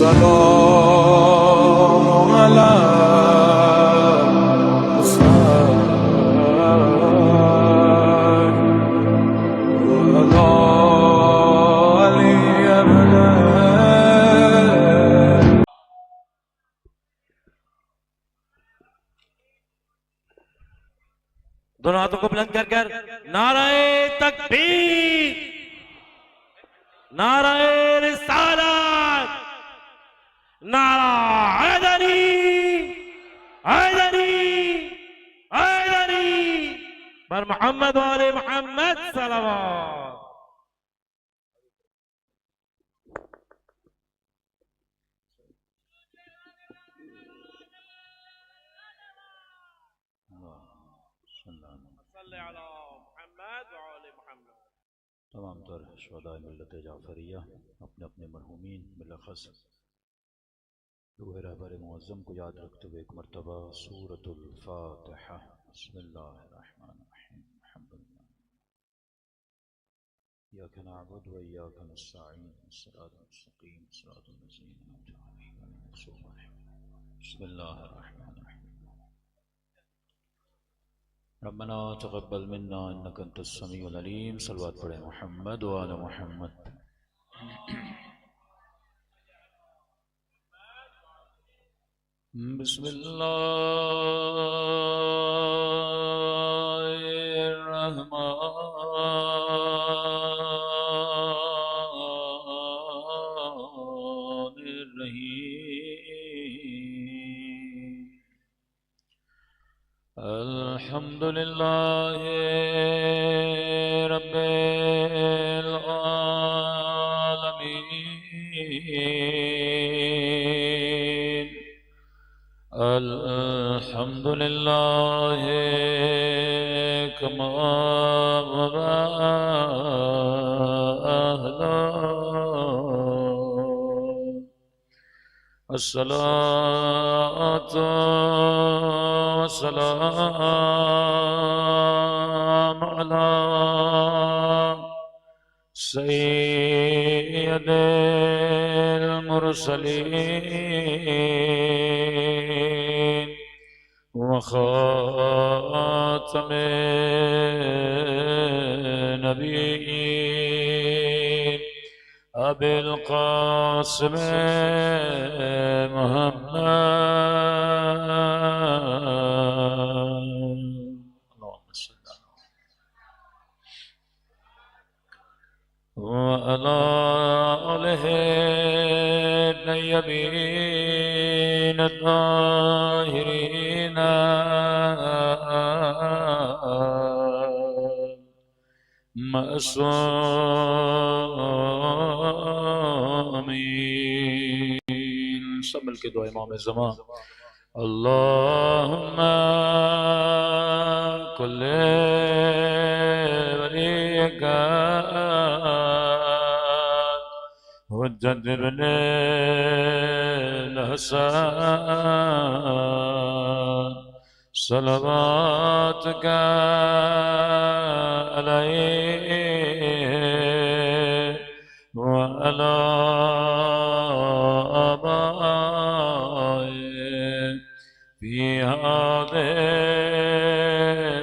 السلام على دونوں ہاتھوں کو بلند کر کر نعرہ تکبیر، نعرہ رسالت، نعرہ حیدری حیدری حیدری بر محمد و آل محمد صلوات۔ صلی علی محمد و آل محمد۔ تمام تر شہدائے ملت جعفریہ اپنے اپنے مرحومین بلخص روح رہبر معظم کو یاد رکھتے ہوئے ایک مرتبہ سورۃ الفاتحہ۔ بسم اللہ الرحمن الرحیم، الحمد للہ ایاک نعبد و ایاک نستعین، الصراط المستقیم صراط الذین انعمت علیہم غیر المغضوب علیہم۔ بسم اللہ الرحمن الرحیم، ربنا تقبل منا انک انت السمیع العلیم۔ صلوات پڑھیں محمد و آل محمد۔ بسم اللہ الرحمن الرحیم، الحمد للہ رب العالمین، الحمد للہ کما وبا اہلا، الصلاة والسلام على سيد المرسلين وخاتم النبيين أبي القاسم محمد، اللهم صل وعلى آله الطيبين الطاهرين معصومین۔ سب مل کے دعا امام زمان، اللہم کل ولیک حجت ابن الحسن صلواتک علیہ وعلی آبائه فی هذه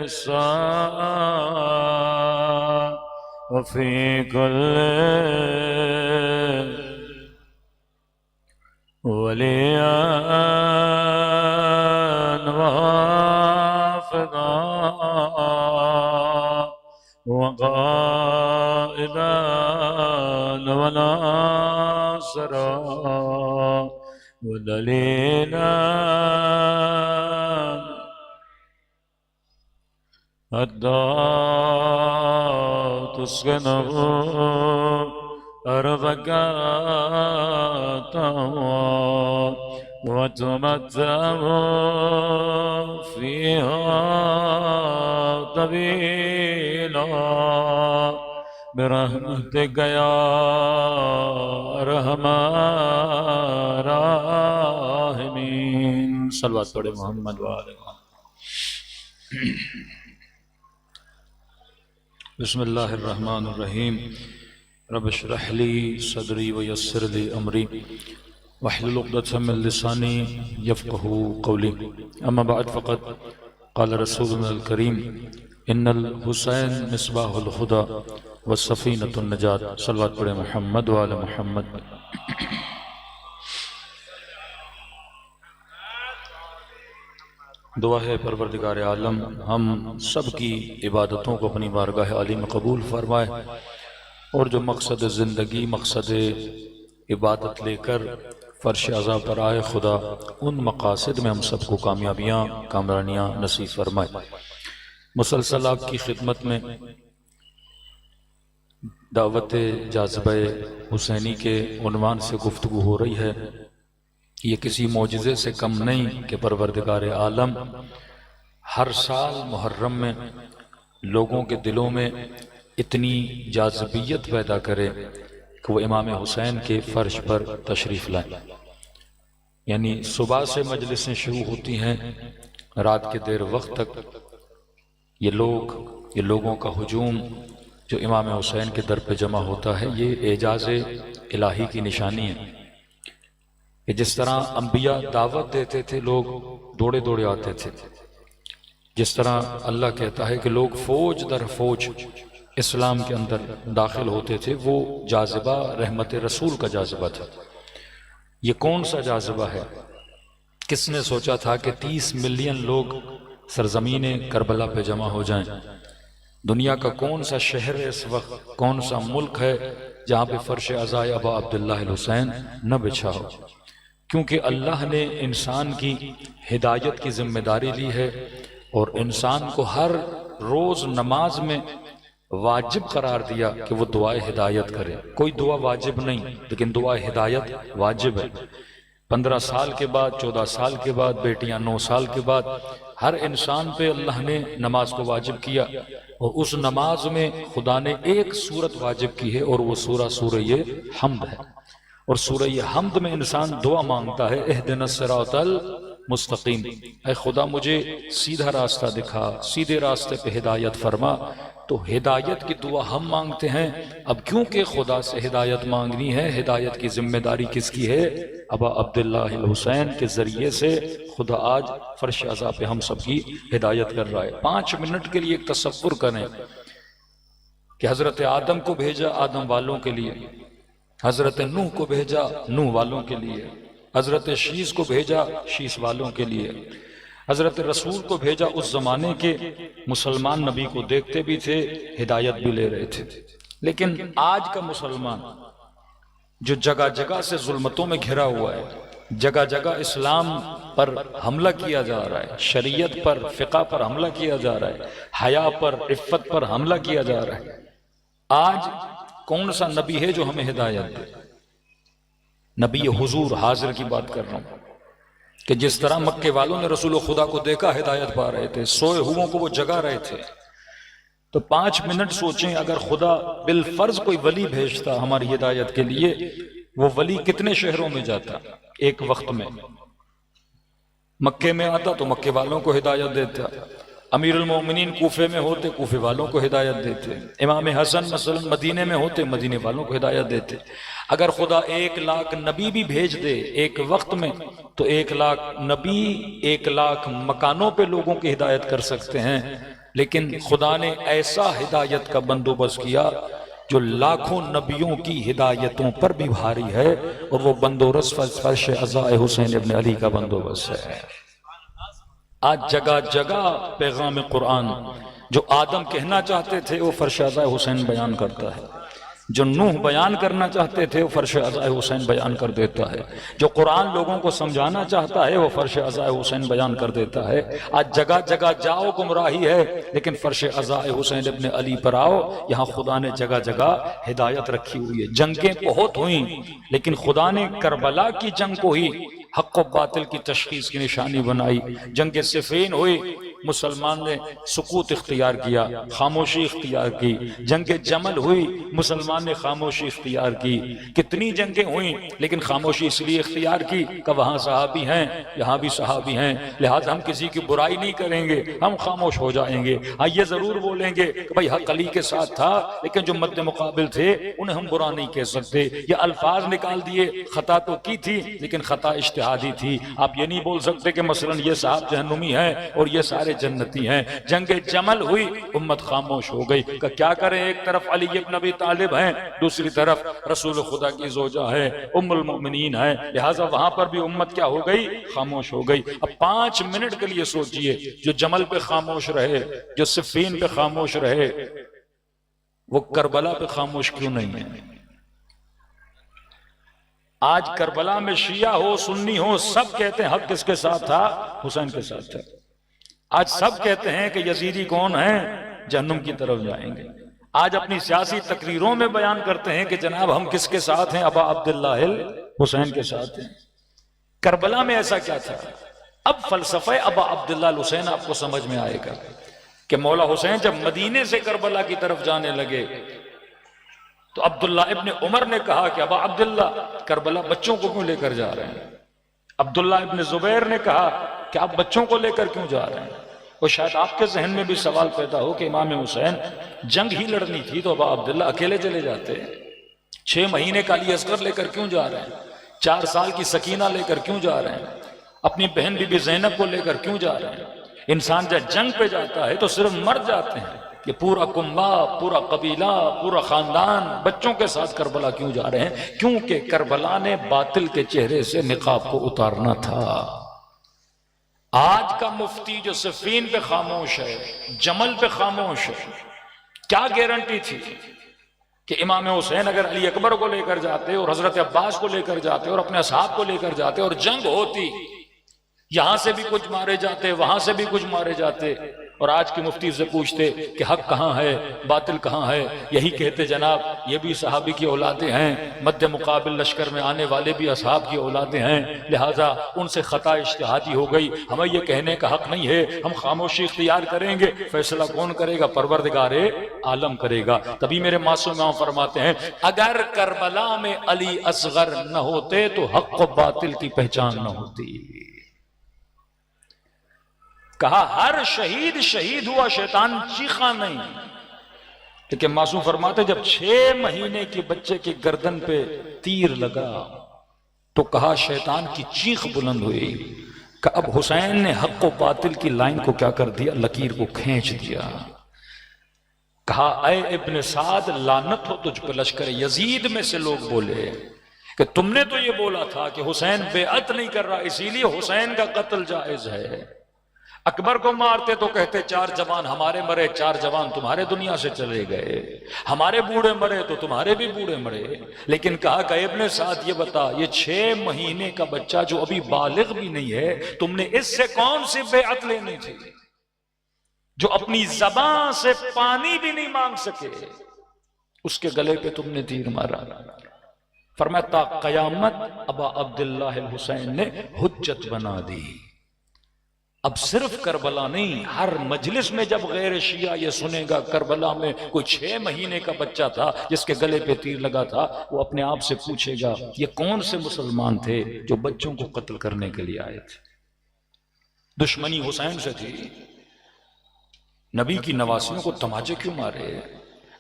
الساعة وفي كل وليا وافقا وقائدا وناصرا ودليلا حتى تسكنه أرضك طوعا وتمتعه فيها طويلا برحمتك يا أرحم الراحمين۔ صلوات پڑھے محمد وآلہ محمد۔ بسم اللہ الرحمن الرحیم، رب اشرح لی صدری ویسر لی امری واحلل عقدة من لساني يفقهوا قولي أما بعد فقد قال رسولنا الكريم إن الحسين مصباح الهدى والسفينة النجاة صلوات پڑھیں محمد وعلى محمد۔ دعا ہے پروردگار عالم ہم سب کی عبادتوں کو اپنی بارگاہ عالی میں قبول فرمائے، اور جو مقصد زندگی مقصد عبادت لے کر فرش عذاب پر آئے خدا ان مقاصد میں ہم سب کو کامیابیاں کامرانیاں نصیب فرمائے۔ مسلسل آپ کی خدمت میں دعوت جاذبہ حسینی کے عنوان سے گفتگو ہو رہی ہے۔ یہ کسی معجزے سے کم نہیں کہ پروردگار عالم ہر سال محرم میں لوگوں کے دلوں میں اتنی جاذبیت پیدا کرے کہ وہ امام حسین کے فرش پر تشریف لائیں۔ یعنی صبح سے مجلسیں شروع ہوتی ہیں، رات کے دیر وقت تک یہ لوگوں کا ہجوم جو امام حسین کے در پہ جمع ہوتا ہے، یہ اعجاز الہی کی نشانی ہے کہ جس طرح انبیاء دعوت دیتے تھے لوگ دوڑے دوڑے آتے تھے، جس طرح اللہ کہتا ہے کہ لوگ فوج در فوج اسلام کے اندر داخل ہوتے تھے، وہ جاذبہ رحمت رسول کا جاذبہ تھا۔ یہ کون سا جاذبہ ہے؟ کس نے سوچا تھا کہ 30 ملین لوگ سرزمین کربلا پہ جمع ہو جائیں؟ دنیا کا کون سا شہر ہے اس وقت، کون سا ملک ہے جہاں پہ فرش عزائے ابا عبداللہ الحسین نہ بچھا ہو؟ کیونکہ اللہ نے انسان کی ہدایت کی ذمہ داری لی ہے، اور انسان کو ہر روز نماز میں واجب قرار دیا کہ وہ دعائے ہدایت کرے۔ کوئی دعا واجب نہیں، لیکن دعا ہدایت واجب ہے۔ 15 سال کے بعد، 14 سال کے بعد، بیٹیاں 9 سال کے بعد، ہر انسان پہ اللہ نے نماز کو واجب کیا، اور اس نماز میں خدا نے ایک سورت واجب کی ہے، اور وہ سورہ حمد ہے۔ اور سورہ حمد میں انسان دعا مانگتا ہے، اہدنا الصراط المستقیم، اے خدا مجھے سیدھا راستہ دکھا، سیدھے راستے پہ ہدایت فرما۔ تو ہدایت کی دعا ہم مانگتے ہیں۔ اب کیونکہ خدا سے ہدایت مانگنی ہے، ہدایت کی ذمہ داری کس کی ہے؟ ابا عبداللہ الحسین کے ذریعے سے خدا آج فرش عزا پہ ہم سب کی ہدایت کر رہا ہے۔ 5 منٹ کے لیے ایک تصور کریں کہ حضرت آدم کو بھیجا آدم والوں کے لیے، حضرت نوح کو بھیجا نوح والوں کے لیے، حضرت شیس کو بھیجا شیس والوں کے لیے، حضرت رسول کو بھیجا اس زمانے کے مسلمان نبی کو دیکھتے بھی تھے، ہدایت بھی لے رہے تھے۔ لیکن آج کا مسلمان جو جگہ جگہ سے ظلمتوں میں گھرا ہوا ہے، جگہ جگہ اسلام پر حملہ کیا جا رہا ہے، شریعت پر فقہ پر حملہ کیا جا رہا ہے، حیا پر عفت پر حملہ کیا جا رہا ہے، آج کون سا نبی ہے جو ہمیں ہدایت دے؟ نبی حضور حاضر کی بات کر رہا ہوں کہ جس طرح مکے والوں نے رسول خدا کو دیکھا ہدایت پا رہے تھے، سوئے ہوئوں کو وہ جگا رہے تھے، تو 5 منٹ سوچیں اگر خدا بالفرض کوئی ولی بھیجتا ہماری ہدایت کے لیے، وہ ولی کتنے شہروں میں جاتا ایک وقت میں؟ مکے میں آتا تو مکے والوں کو ہدایت دیتا، امیر المومنین کوفے میں ہوتے کوفے والوں کو ہدایت دیتے، امام حسن مثلا مدینے میں ہوتے مدینے والوں کو ہدایت دیتے۔ اگر خدا 1 لاکھ نبی بھی بھیج دے ایک وقت میں تو 1 لاکھ نبی 1 لاکھ مکانوں پہ لوگوں کی ہدایت کر سکتے ہیں، لیکن خدا نے ایسا ہدایت کا بندوبست کیا جو لاکھوں نبیوں کی ہدایتوں پر بھی بھاری ہے، اور وہ بندوبست فرش عزا حسین ابن علی کا بندوبست ہے۔ آج جگہ جگہ پیغام قرآن جو آدم کہنا چاہتے تھے وہ فرش عزا حسین بیان کرتا ہے، جو نوح بیان کرنا چاہتے تھے وہ فرش عزا حسین بیان کر دیتا ہے، جو قرآن لوگوں کو سمجھانا چاہتا ہے وہ فرش عزا حسین بیان کر دیتا ہے۔ آج جگہ جگہ جاؤ گمراہی ہے، لیکن فرش عزا حسین ابن علی پر آؤ، یہاں خدا نے جگہ جگہ ہدایت رکھی ہوئی ہے۔ جنگیں بہت ہوئیں، لیکن خدا نے کربلا کی جنگ کو ہی حق و باطل کی تشخیص کی نشانی بنائی۔ جنگ صفین ہوئی، مسلمان نے سکوت اختیار کیا، خاموشی اختیار کی۔ جنگ جمل ہوئی، مسلمان نے خاموشی اختیار کی۔ کتنی جنگیں ہوئیں لیکن خاموشی اس لیے اختیار کی کہ وہاں صحابی ہیں، یہاں بھی صحابی ہیں، لہٰذا ہم کسی کی برائی نہیں کریں گے، ہم خاموش ہو جائیں گے۔ ہاں یہ ضرور بولیں گے کہ بھائی حق علی کے ساتھ تھا، لیکن جو مد مقابل تھے انہیں ہم برا نہیں کہہ سکتے۔ یہ الفاظ نکال دیے، خطا تو کی تھی لیکن خطا اجتہادی تھی۔ آپ یہ نہیں بول سکتے کہ مثلا یہ صاحب جہنمی ہیں اور یہ سارے جنتی ہیں۔ جنگ جمل ہوئی، امت خاموش ہو گئی کہ کیا کریں، ایک طرف علی ابن ابی طالب ہیں، دوسری طرف رسول خدا کی زوجہ ہے، ام المؤمنین ہے، لہٰذا وہاں پر بھی امت کیا ہو گئی، خاموش ہو گئی۔ اب 5 منٹ کے لیے سوچئے، جو جمل پہ خاموش رہے، جو صفین پہ خاموش رہے، وہ کربلا پہ خاموش کیوں نہیں ہے؟ آج کربلا میں شیعہ ہو سنی ہو سب کہتے ہیں حق کس کے ساتھ تھا، حسین کے ساتھ تھا۔ آج سب کہتے ہیں کہ یزیدی کون ہیں، جہنم کی طرف جائیں گے۔ آج اپنی سیاسی تقریروں میں بیان کرتے ہیں کہ جناب ہم کس کے ساتھ ہیں، ابا عبداللہ حسین کے ساتھ ہیں۔ کربلا میں ایسا کیا تھا؟ اب فلسفہ ابا عبداللہ الحسین آپ کو سمجھ میں آئے گا کہ مولا حسین جب مدینے سے کربلا کی طرف جانے لگے تو عبداللہ ابن عمر نے کہا کہ ابا عبداللہ کربلا بچوں کو کیوں لے کر جا رہے ہیں؟ عبداللہ ابن زبیر نے کہا کہ آپ بچوں کو لے کر کیوں جا رہے ہیں؟ اور شاید آپ کے ذہن میں بھی سوال پیدا ہو کہ امام حسین جنگ ہی لڑنی تھی تو ابا عبداللہ اکیلے چلے جاتے ہیں، 6 مہینے کا علی اصغر لے کر کیوں جا رہے ہیں، 4 سال کی سکینہ لے کر کیوں جا رہے ہیں، اپنی بہن بی بی زینب کو لے کر کیوں جا رہے ہیں؟ انسان جب جنگ پہ جاتا ہے تو صرف مر جاتے ہیں، یہ پورا کنبہ، پورا قبیلہ، پورا خاندان بچوں کے ساتھ کربلا کیوں جا رہے ہیں؟ کیونکہ کربلا نے باطل کے چہرے سے نقاب کو اتارنا تھا۔ آج کا مفتی جو صفین پہ خاموش ہے، جمل پہ خاموش ہے، کیا گارنٹی تھی کہ امام حسین اگر علی اکبر کو لے کر جاتے اور حضرت عباس کو لے کر جاتے اور اپنے اصحاب کو لے کر جاتے اور جنگ ہوتی، یہاں سے بھی کچھ مارے جاتے، وہاں سے بھی کچھ مارے جاتے، اور آج کے مفتی سے پوچھتے کہ حق کہاں ہے، باطل کہاں ہے، یہی کہتے جناب یہ بھی صحابی کی اولادیں ہیں، مد مقابل لشکر میں آنے والے بھی اصحاب کی اولادیں ہیں، لہٰذا ان سے خطا اجتہادی ہو گئی، ہمیں یہ کہنے کا حق نہیں ہے، ہم خاموشی اختیار کریں گے، فیصلہ کون کرے گا؟ پروردگار عالم کرے گا۔ تبھی میرے معصوم امام فرماتے ہیں اگر کربلا میں علی اصغر نہ ہوتے تو حق و باطل کی پہچان نہ ہوتی۔ کہا ہر شہید شہید ہوا، شیطان چیخا نہیں، لیکن معصوم فرماتے جب 6 مہینے کے بچے کی گردن پہ تیر لگا تو کہا شیطان کی چیخ بلند ہوئی کہ اب حسین نے حق و باطل کی لائن کو کیا کر دیا، لکیر کو کھینچ دیا۔ کہا اے ابن سعد لعنت ہو تجھ پہ لشکر یزید میں سے لوگ بولے کہ تم نے تو یہ بولا تھا کہ حسین بیعت نہیں کر رہا اسی لیے حسین کا قتل جائز ہے، اکبر کو مارتے تو کہتے 4 جوان ہمارے مرے، 4 جوان تمہارے دنیا سے چلے گئے، ہمارے بوڑھے مرے تو تمہارے بھی بوڑھے مرے، لیکن کہا کہ ابن سعد یہ بتا یہ 6 مہینے کا بچہ جو ابھی بالغ بھی نہیں ہے تم نے اس سے کون سی بیعت لینی تھی، جو اپنی زبان سے پانی بھی نہیں مانگ سکے اس کے گلے پہ تم نے تیر مارا۔ فرمایا تا قیامت ابا عبداللہ الحسین نے حجت بنا دی۔ اب صرف کربلا نہیں، ہر مجلس میں جب غیر شیعہ یہ سنے گا کربلا میں کوئی 6 مہینے کا بچہ تھا جس کے گلے پہ تیر لگا تھا، وہ اپنے آپ سے پوچھے گا یہ کون سے مسلمان تھے جو بچوں کو قتل کرنے کے لیے آئے تھے؟ دشمنی حسین سے تھی، نبی کی نواسیوں کو تماچے کیوں مارے؟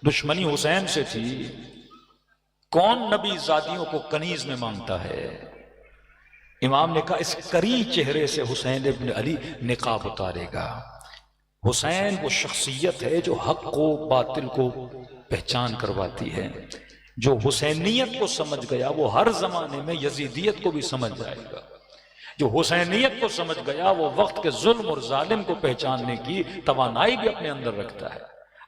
دشمنی حسین سے تھی، کون نبی زادیوں کو کنیز میں مانگتا ہے؟ امام نے کہا اس کری چہرے سے حسین ابن علی نقاب اتارے گا۔ حسین وہ شخصیت ہے جو حق کو باطل کو پہچان کرواتی ہے، جو حسینیت کو سمجھ گیا وہ ہر زمانے میں یزیدیت کو بھی سمجھ جائے گا، جو حسینیت کو سمجھ گیا وہ وقت کے ظلم اور ظالم کو پہچاننے کی توانائی بھی اپنے اندر رکھتا ہے۔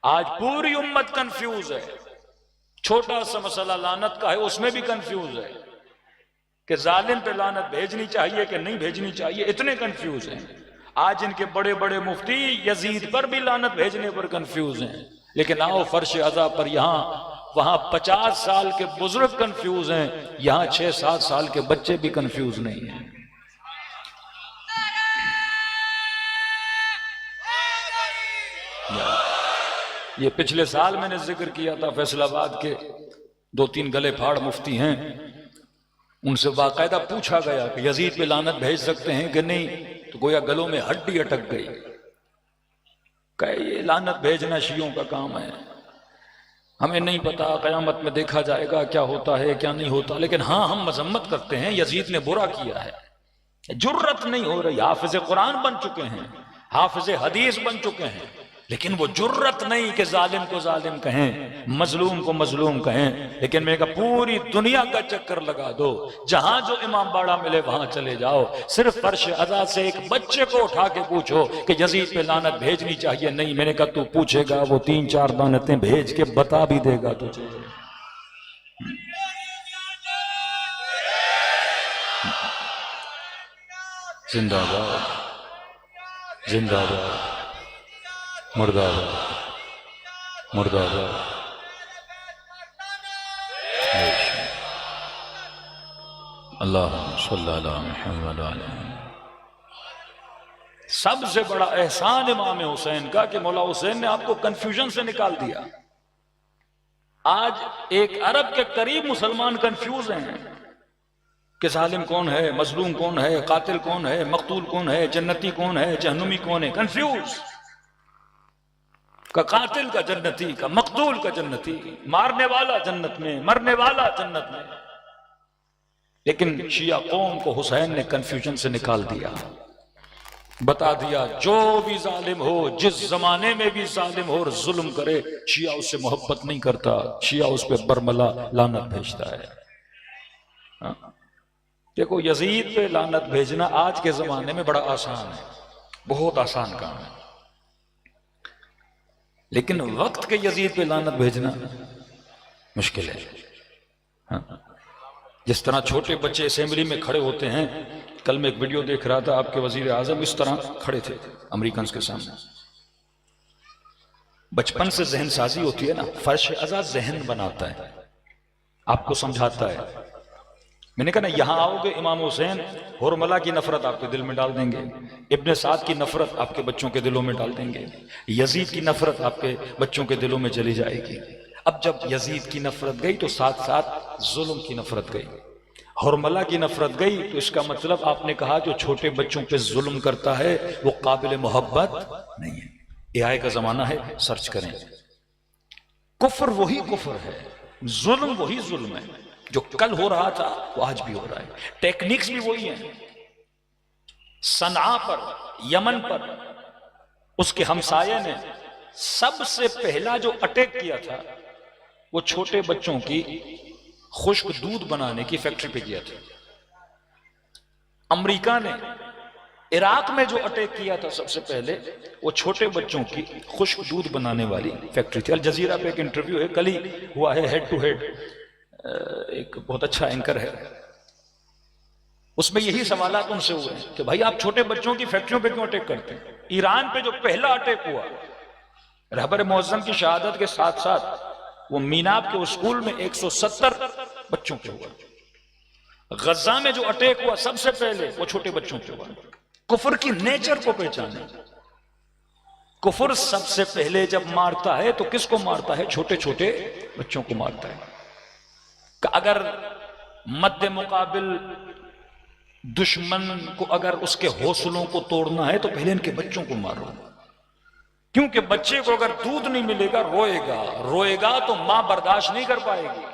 آج پوری امت کنفیوز ہے، چھوٹا سا مسئلہ لعنت کا ہے اس میں بھی کنفیوز ہے کہ ظالم پہ لعنت بھیجنی چاہیے کہ نہیں بھیجنی چاہیے، اتنے کنفیوز ہیں۔ آج ان کے بڑے بڑے مفتی یزید پر بھی لعنت بھیجنے پر کنفیوز ہیں، لیکن آؤ فرش عزا پر یہاں وہاں 50 سال کے بزرگ کنفیوز ہیں، یہاں 6-7 سال کے بچے بھی کنفیوز نہیں ہیں۔ یہ پچھلے سال میں نے ذکر کیا تھا، فیصل آباد کے 2-3 گلے پھاڑ مفتی ہیں، ان سے باقاعدہ پوچھا گیا کہ یزید پہ لعنت بھیج سکتے ہیں کہ نہیں، تو گویا گلوں میں ہڈی اٹک گئی کہ یہ لعنت بھیجنا شیعوں کا کام ہے، ہمیں نہیں پتا، قیامت میں دیکھا جائے گا کیا ہوتا ہے کیا نہیں ہوتا، لیکن ہاں ہم مذمت کرتے ہیں یزید نے برا کیا ہے، جرت نہیں ہو رہی، حافظ قرآن بن چکے ہیں، حافظ حدیث بن چکے ہیں، لیکن وہ جرت نہیں کہ ظالم کو ظالم کہیں، مظلوم کو مظلوم کہیں۔ لیکن میں کہا پوری دنیا کا چکر لگا دو، جہاں جو امام باڑہ ملے وہاں چلے جاؤ، صرف فرش عزا سے ایک بچے کو اٹھا کے پوچھو کہ یزید پہ لعنت بھیجنی چاہیے نہیں، میں نے کہا تو پوچھے گا وہ 3-4 لعنتیں بھیج کے بتا بھی دے گا تجھے۔ زندہ باد، زندہ باد، مردہ باد، مردہ باد۔ اللہم صلی اللہ علیہ محمد علیہ۔ سب سے بڑا احسان امام حسین کا کہ مولا حسین نے آپ کو کنفیوژن سے نکال دیا۔ آج ایک عرب کے قریب مسلمان کنفیوز ہیں کہ ظالم کون ہے، مظلوم کون ہے، قاتل کون ہے، مقتول کون ہے، جنتی کون ہے، جہنمی کون ہے، کنفیوز، کا قاتل کا جنتی، کا مقتول کا جنتی، مارنے والا جنت میں، مرنے والا جنت میں۔ لیکن شیعہ قوم کو حسین نے کنفیوژن سے نکال دیا، بتا دیا جو بھی ظالم ہو، جس زمانے میں بھی ظالم ہو اور ظلم کرے، شیعہ اس سے محبت نہیں کرتا، شیعہ اس پہ برملا لعنت بھیجتا ہے۔ دیکھو یزید پہ لعنت بھیجنا آج کے زمانے میں بڑا آسان ہے، بہت آسان کام ہے، لیکن وقت کے یزید پہ لعنت بھیجنا مشکل ہے۔ جس طرح چھوٹے بچے اسمبلی میں کھڑے ہوتے ہیں، کل میں ایک ویڈیو دیکھ رہا تھا، آپ کے وزیر اعظم اس طرح کھڑے تھے امریکنز کے سامنے۔ بچپن سے ذہن سازی ہوتی ہے نا، فرش عزا ذہن بناتا ہے، آپ کو سمجھاتا ہے۔ میں نے کہا نا یہاں آؤ گے امام حسین حرملہ کی نفرت آپ کے دل میں ڈال دیں گے، ابن سعد کی نفرت آپ کے بچوں کے دلوں میں ڈال دیں گے، یزید کی نفرت آپ کے بچوں کے دلوں میں چلی جائے گی۔ اب جب یزید کی نفرت گئی تو ساتھ ساتھ ظلم کی نفرت گئی، حرملہ کی نفرت گئی، تو اس کا مطلب آپ نے کہا جو چھوٹے بچوں پہ ظلم کرتا ہے وہ قابل محبت نہیں ہے۔ اے آئی کا زمانہ ہے، سرچ کریں، کفر وہی کفر ہے، ظلم وہی ظلم ہے، جو کل ہو رہا تھا وہ آج بھی ہو رہا ہے، ٹیکنیکس بھی وہی ہیں۔ صنعاء پر، یمن پر اس کے ہمسایہ نے سب سے پہلا جو اٹیک کیا تھا وہ چھوٹے بچوں کی خشک دودھ بنانے کی فیکٹری پہ کیا تھا۔ امریکہ نے عراق میں جو اٹیک کیا تھا سب سے پہلے وہ چھوٹے بچوں کی خشک دودھ بنانے والی فیکٹری تھی۔ الجزیرہ پہ ایک انٹرویو ہے، کل ہی ہوا ہے، ہیڈ ٹو ہیڈ، ایک بہت اچھا اینکر ہے، اس میں یہی سوالات ان سے ہوئے کہ بھائی آپ چھوٹے بچوں کی فیکٹریوں پہ کیوں اٹیک کرتے ہیں؟ ایران پہ جو پہلا اٹیک ہوا رہبر معظم کی شہادت کے ساتھ ساتھ وہ میناب کے اسکول میں 170 بچوں پہ ہوا۔ غزہ میں جو اٹیک ہوا سب سے پہلے وہ چھوٹے بچوں پہ ہوا۔ کفر کی نیچر کو پہچانے، کفر سب سے پہلے جب مارتا ہے تو کس کو مارتا ہے؟ چھوٹے چھوٹے بچوں کو مارتا ہے۔ کہ اگر مد مقابل دشمن کو اگر اس کے حوصلوں کو توڑنا ہے تو پہلے ان کے بچوں کو مارو، کیونکہ بچے کو اگر دودھ نہیں ملے گا روئے گا تو ماں برداشت نہیں کر پائے گی،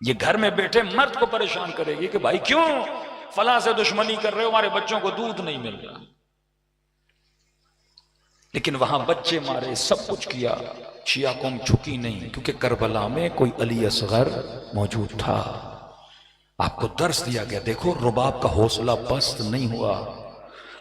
یہ گھر میں بیٹھے مرد کو پریشان کرے گی کہ بھائی کیوں فلاں سے دشمنی کر رہے ہو، ہمارے بچوں کو دودھ نہیں مل رہا۔ لیکن وہاں بچے مارے، سب کچھ کیا، شیعہ قوم جھکی نہیں، کیونکہ کربلا میں کوئی علی اصغر موجود تھا۔ آپ کو درس دیا گیا، دیکھو رباب کا حوصلہ پست نہیں ہوا،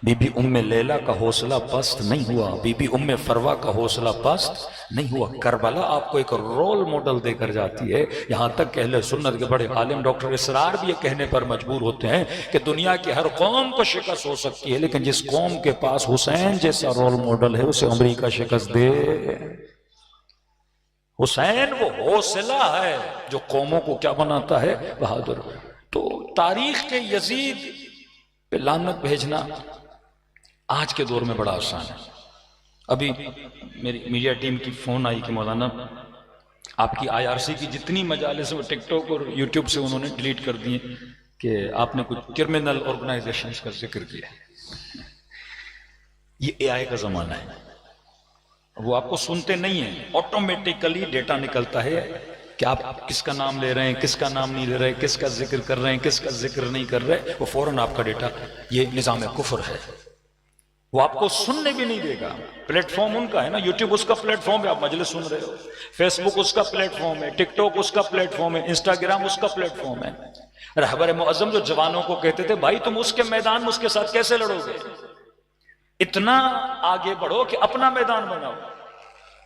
بی بی ام لیلہ کا حوصلہ پست نہیں ہوا، بی بی ام فروا کا حوصلہ پست نہیں ہوا۔ کربلا آپ کو ایک رول ماڈل دے کر جاتی ہے، یہاں تک کہ اہل سنت کے بڑے عالم ڈاکٹر اسرار بھی یہ کہنے پر مجبور ہوتے ہیں کہ دنیا کی ہر قوم کو شکست ہو سکتی ہے، لیکن جس قوم کے پاس حسین جیسا رول ماڈل ہے اسے امریکہ شکست دے۔ حسین وہ حوصلہ ہے جو قوموں کو کیا بناتا ہے؟ بہادر۔ تو تاریخ کے یزید پہ لعنت بھیجنا آج کے دور میں بڑا آسان ہے، ابھی میری میڈیا ٹیم کی فون آئی کہ مولانا آپ کی IRC کی جتنی مجالس وہ ٹک ٹاک اور یوٹیوب سے انہوں نے ڈیلیٹ کر دیے کہ آپ نے کچھ کرمنل آرگنائزیشنز کا ذکر کیا. یہ AI کا زمانہ ہے، وہ آپ کو سنتے نہیں ہیں، آٹومیٹیکلی ڈیٹا نکلتا ہے کہ آپ کس کا نام لے رہے ہیں، کس کا نام نہیں لے رہے، کس کا ذکر کر رہے ہیں، کس کا ذکر نہیں کر رہے، وہ فوراً آپ کا ڈیٹا. یہ نظام کفر ہے، وہ آپ کو سننے بھی نہیں دے گا. پلیٹ فارم ان کا ہے نا، یوٹیوب اس کا پلیٹ فارم ہے، آپ مجلس سن رہے ہو، فیس بک اس کا پلیٹ فارم ہے، ٹک ٹاک اس کا پلیٹ فارم ہے، انسٹاگرام اس کا پلیٹ فارم ہے. رہبر معظم جو جوانوں کو کہتے تھے بھائی تم اس کے میدان میں اس کے ساتھ کیسے لڑو گے، اتنا آگے بڑھو کہ اپنا میدان بناؤ.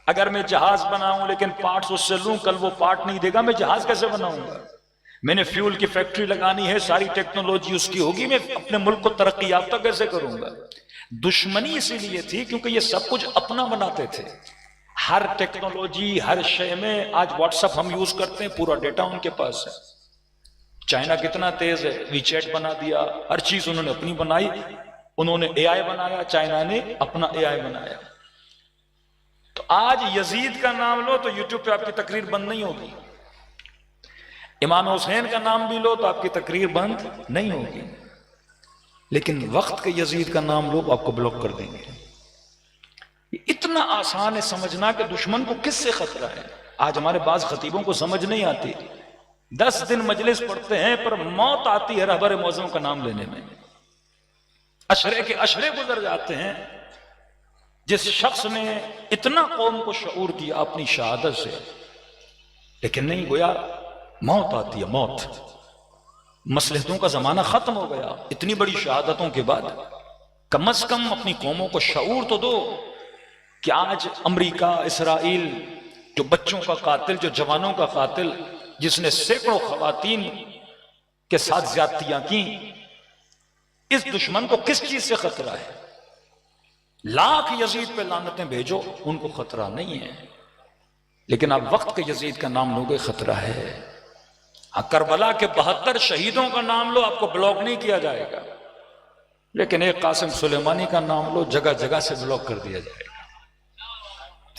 اگر میں جہاز بناؤں لیکن پارٹس اس سے لوں، کل وہ پارٹ نہیں دے گا، میں جہاز کیسے بناؤں گا؟ میں نے فیول کی فیکٹری لگانی ہے، ساری ٹیکنالوجی اس کی ہوگی، میں اپنے ملک کو ترقی یافتہ کیسے کروں گا؟ دشمنی اسی لیے تھی کیونکہ یہ سب کچھ اپنا بناتے تھے. ہر ٹیکنالوجی، ہر شے میں، آج واٹس ایپ ہم یوز کرتے ہیں، پورا ڈیٹا ان کے پاس ہے. چائنا کتنا تیز ہے، وی چیٹ بنا دیا، ہر چیز انہوں نے اپنی بنائی. انہوں نے AI بنایا، چائنا نے اپنا AI بنایا. تو آج یزید کا نام لو تو یوٹیوب پہ آپ کی تقریر بند نہیں ہوگی، امام حسین کا نام بھی لو تو آپ کی تقریر بند نہیں ہوگی. لیکن وقت کے یزید کا نام لو آپ کو بلاک کر دیں گے. اتنا آسان ہے سمجھنا کہ دشمن کو کس سے خطرہ ہے. آج ہمارے بعض خطیبوں کو سمجھ نہیں آتی، 10 دن مجلس پڑھتے ہیں پر موت آتی ہے رہبر معظم کا نام لینے میں. عشرے کے عشرے گزر جاتے ہیں. جس شخص نے اتنا قوم کو شعور دیا اپنی شہادت سے، لیکن نہیں، گویا موت آتی ہے، موت. مصلحتوں کا زمانہ ختم ہو گیا. اتنی بڑی شہادتوں کے بعد کم از کم اپنی قوموں کو شعور تو دو کہ آج امریکہ، اسرائیل، جو بچوں کا قاتل، جو جوانوں کا قاتل، جس نے سینکڑوں خواتین کے ساتھ زیادتیاں کی، اس دشمن کو کس چیز سے خطرہ ہے؟ لاکھ یزید پہ لعنتیں بھیجو، ان کو خطرہ نہیں ہے. لیکن آپ وقت کے یزید کا نام لو گے، خطرہ ہے. کربلا کے 72 شہیدوں کا نام لو، آپ کو بلاک نہیں کیا جائے گا. لیکن ایک قاسم سلیمانی کا نام لو، جگہ جگہ سے بلاک کر دیا جائے گا.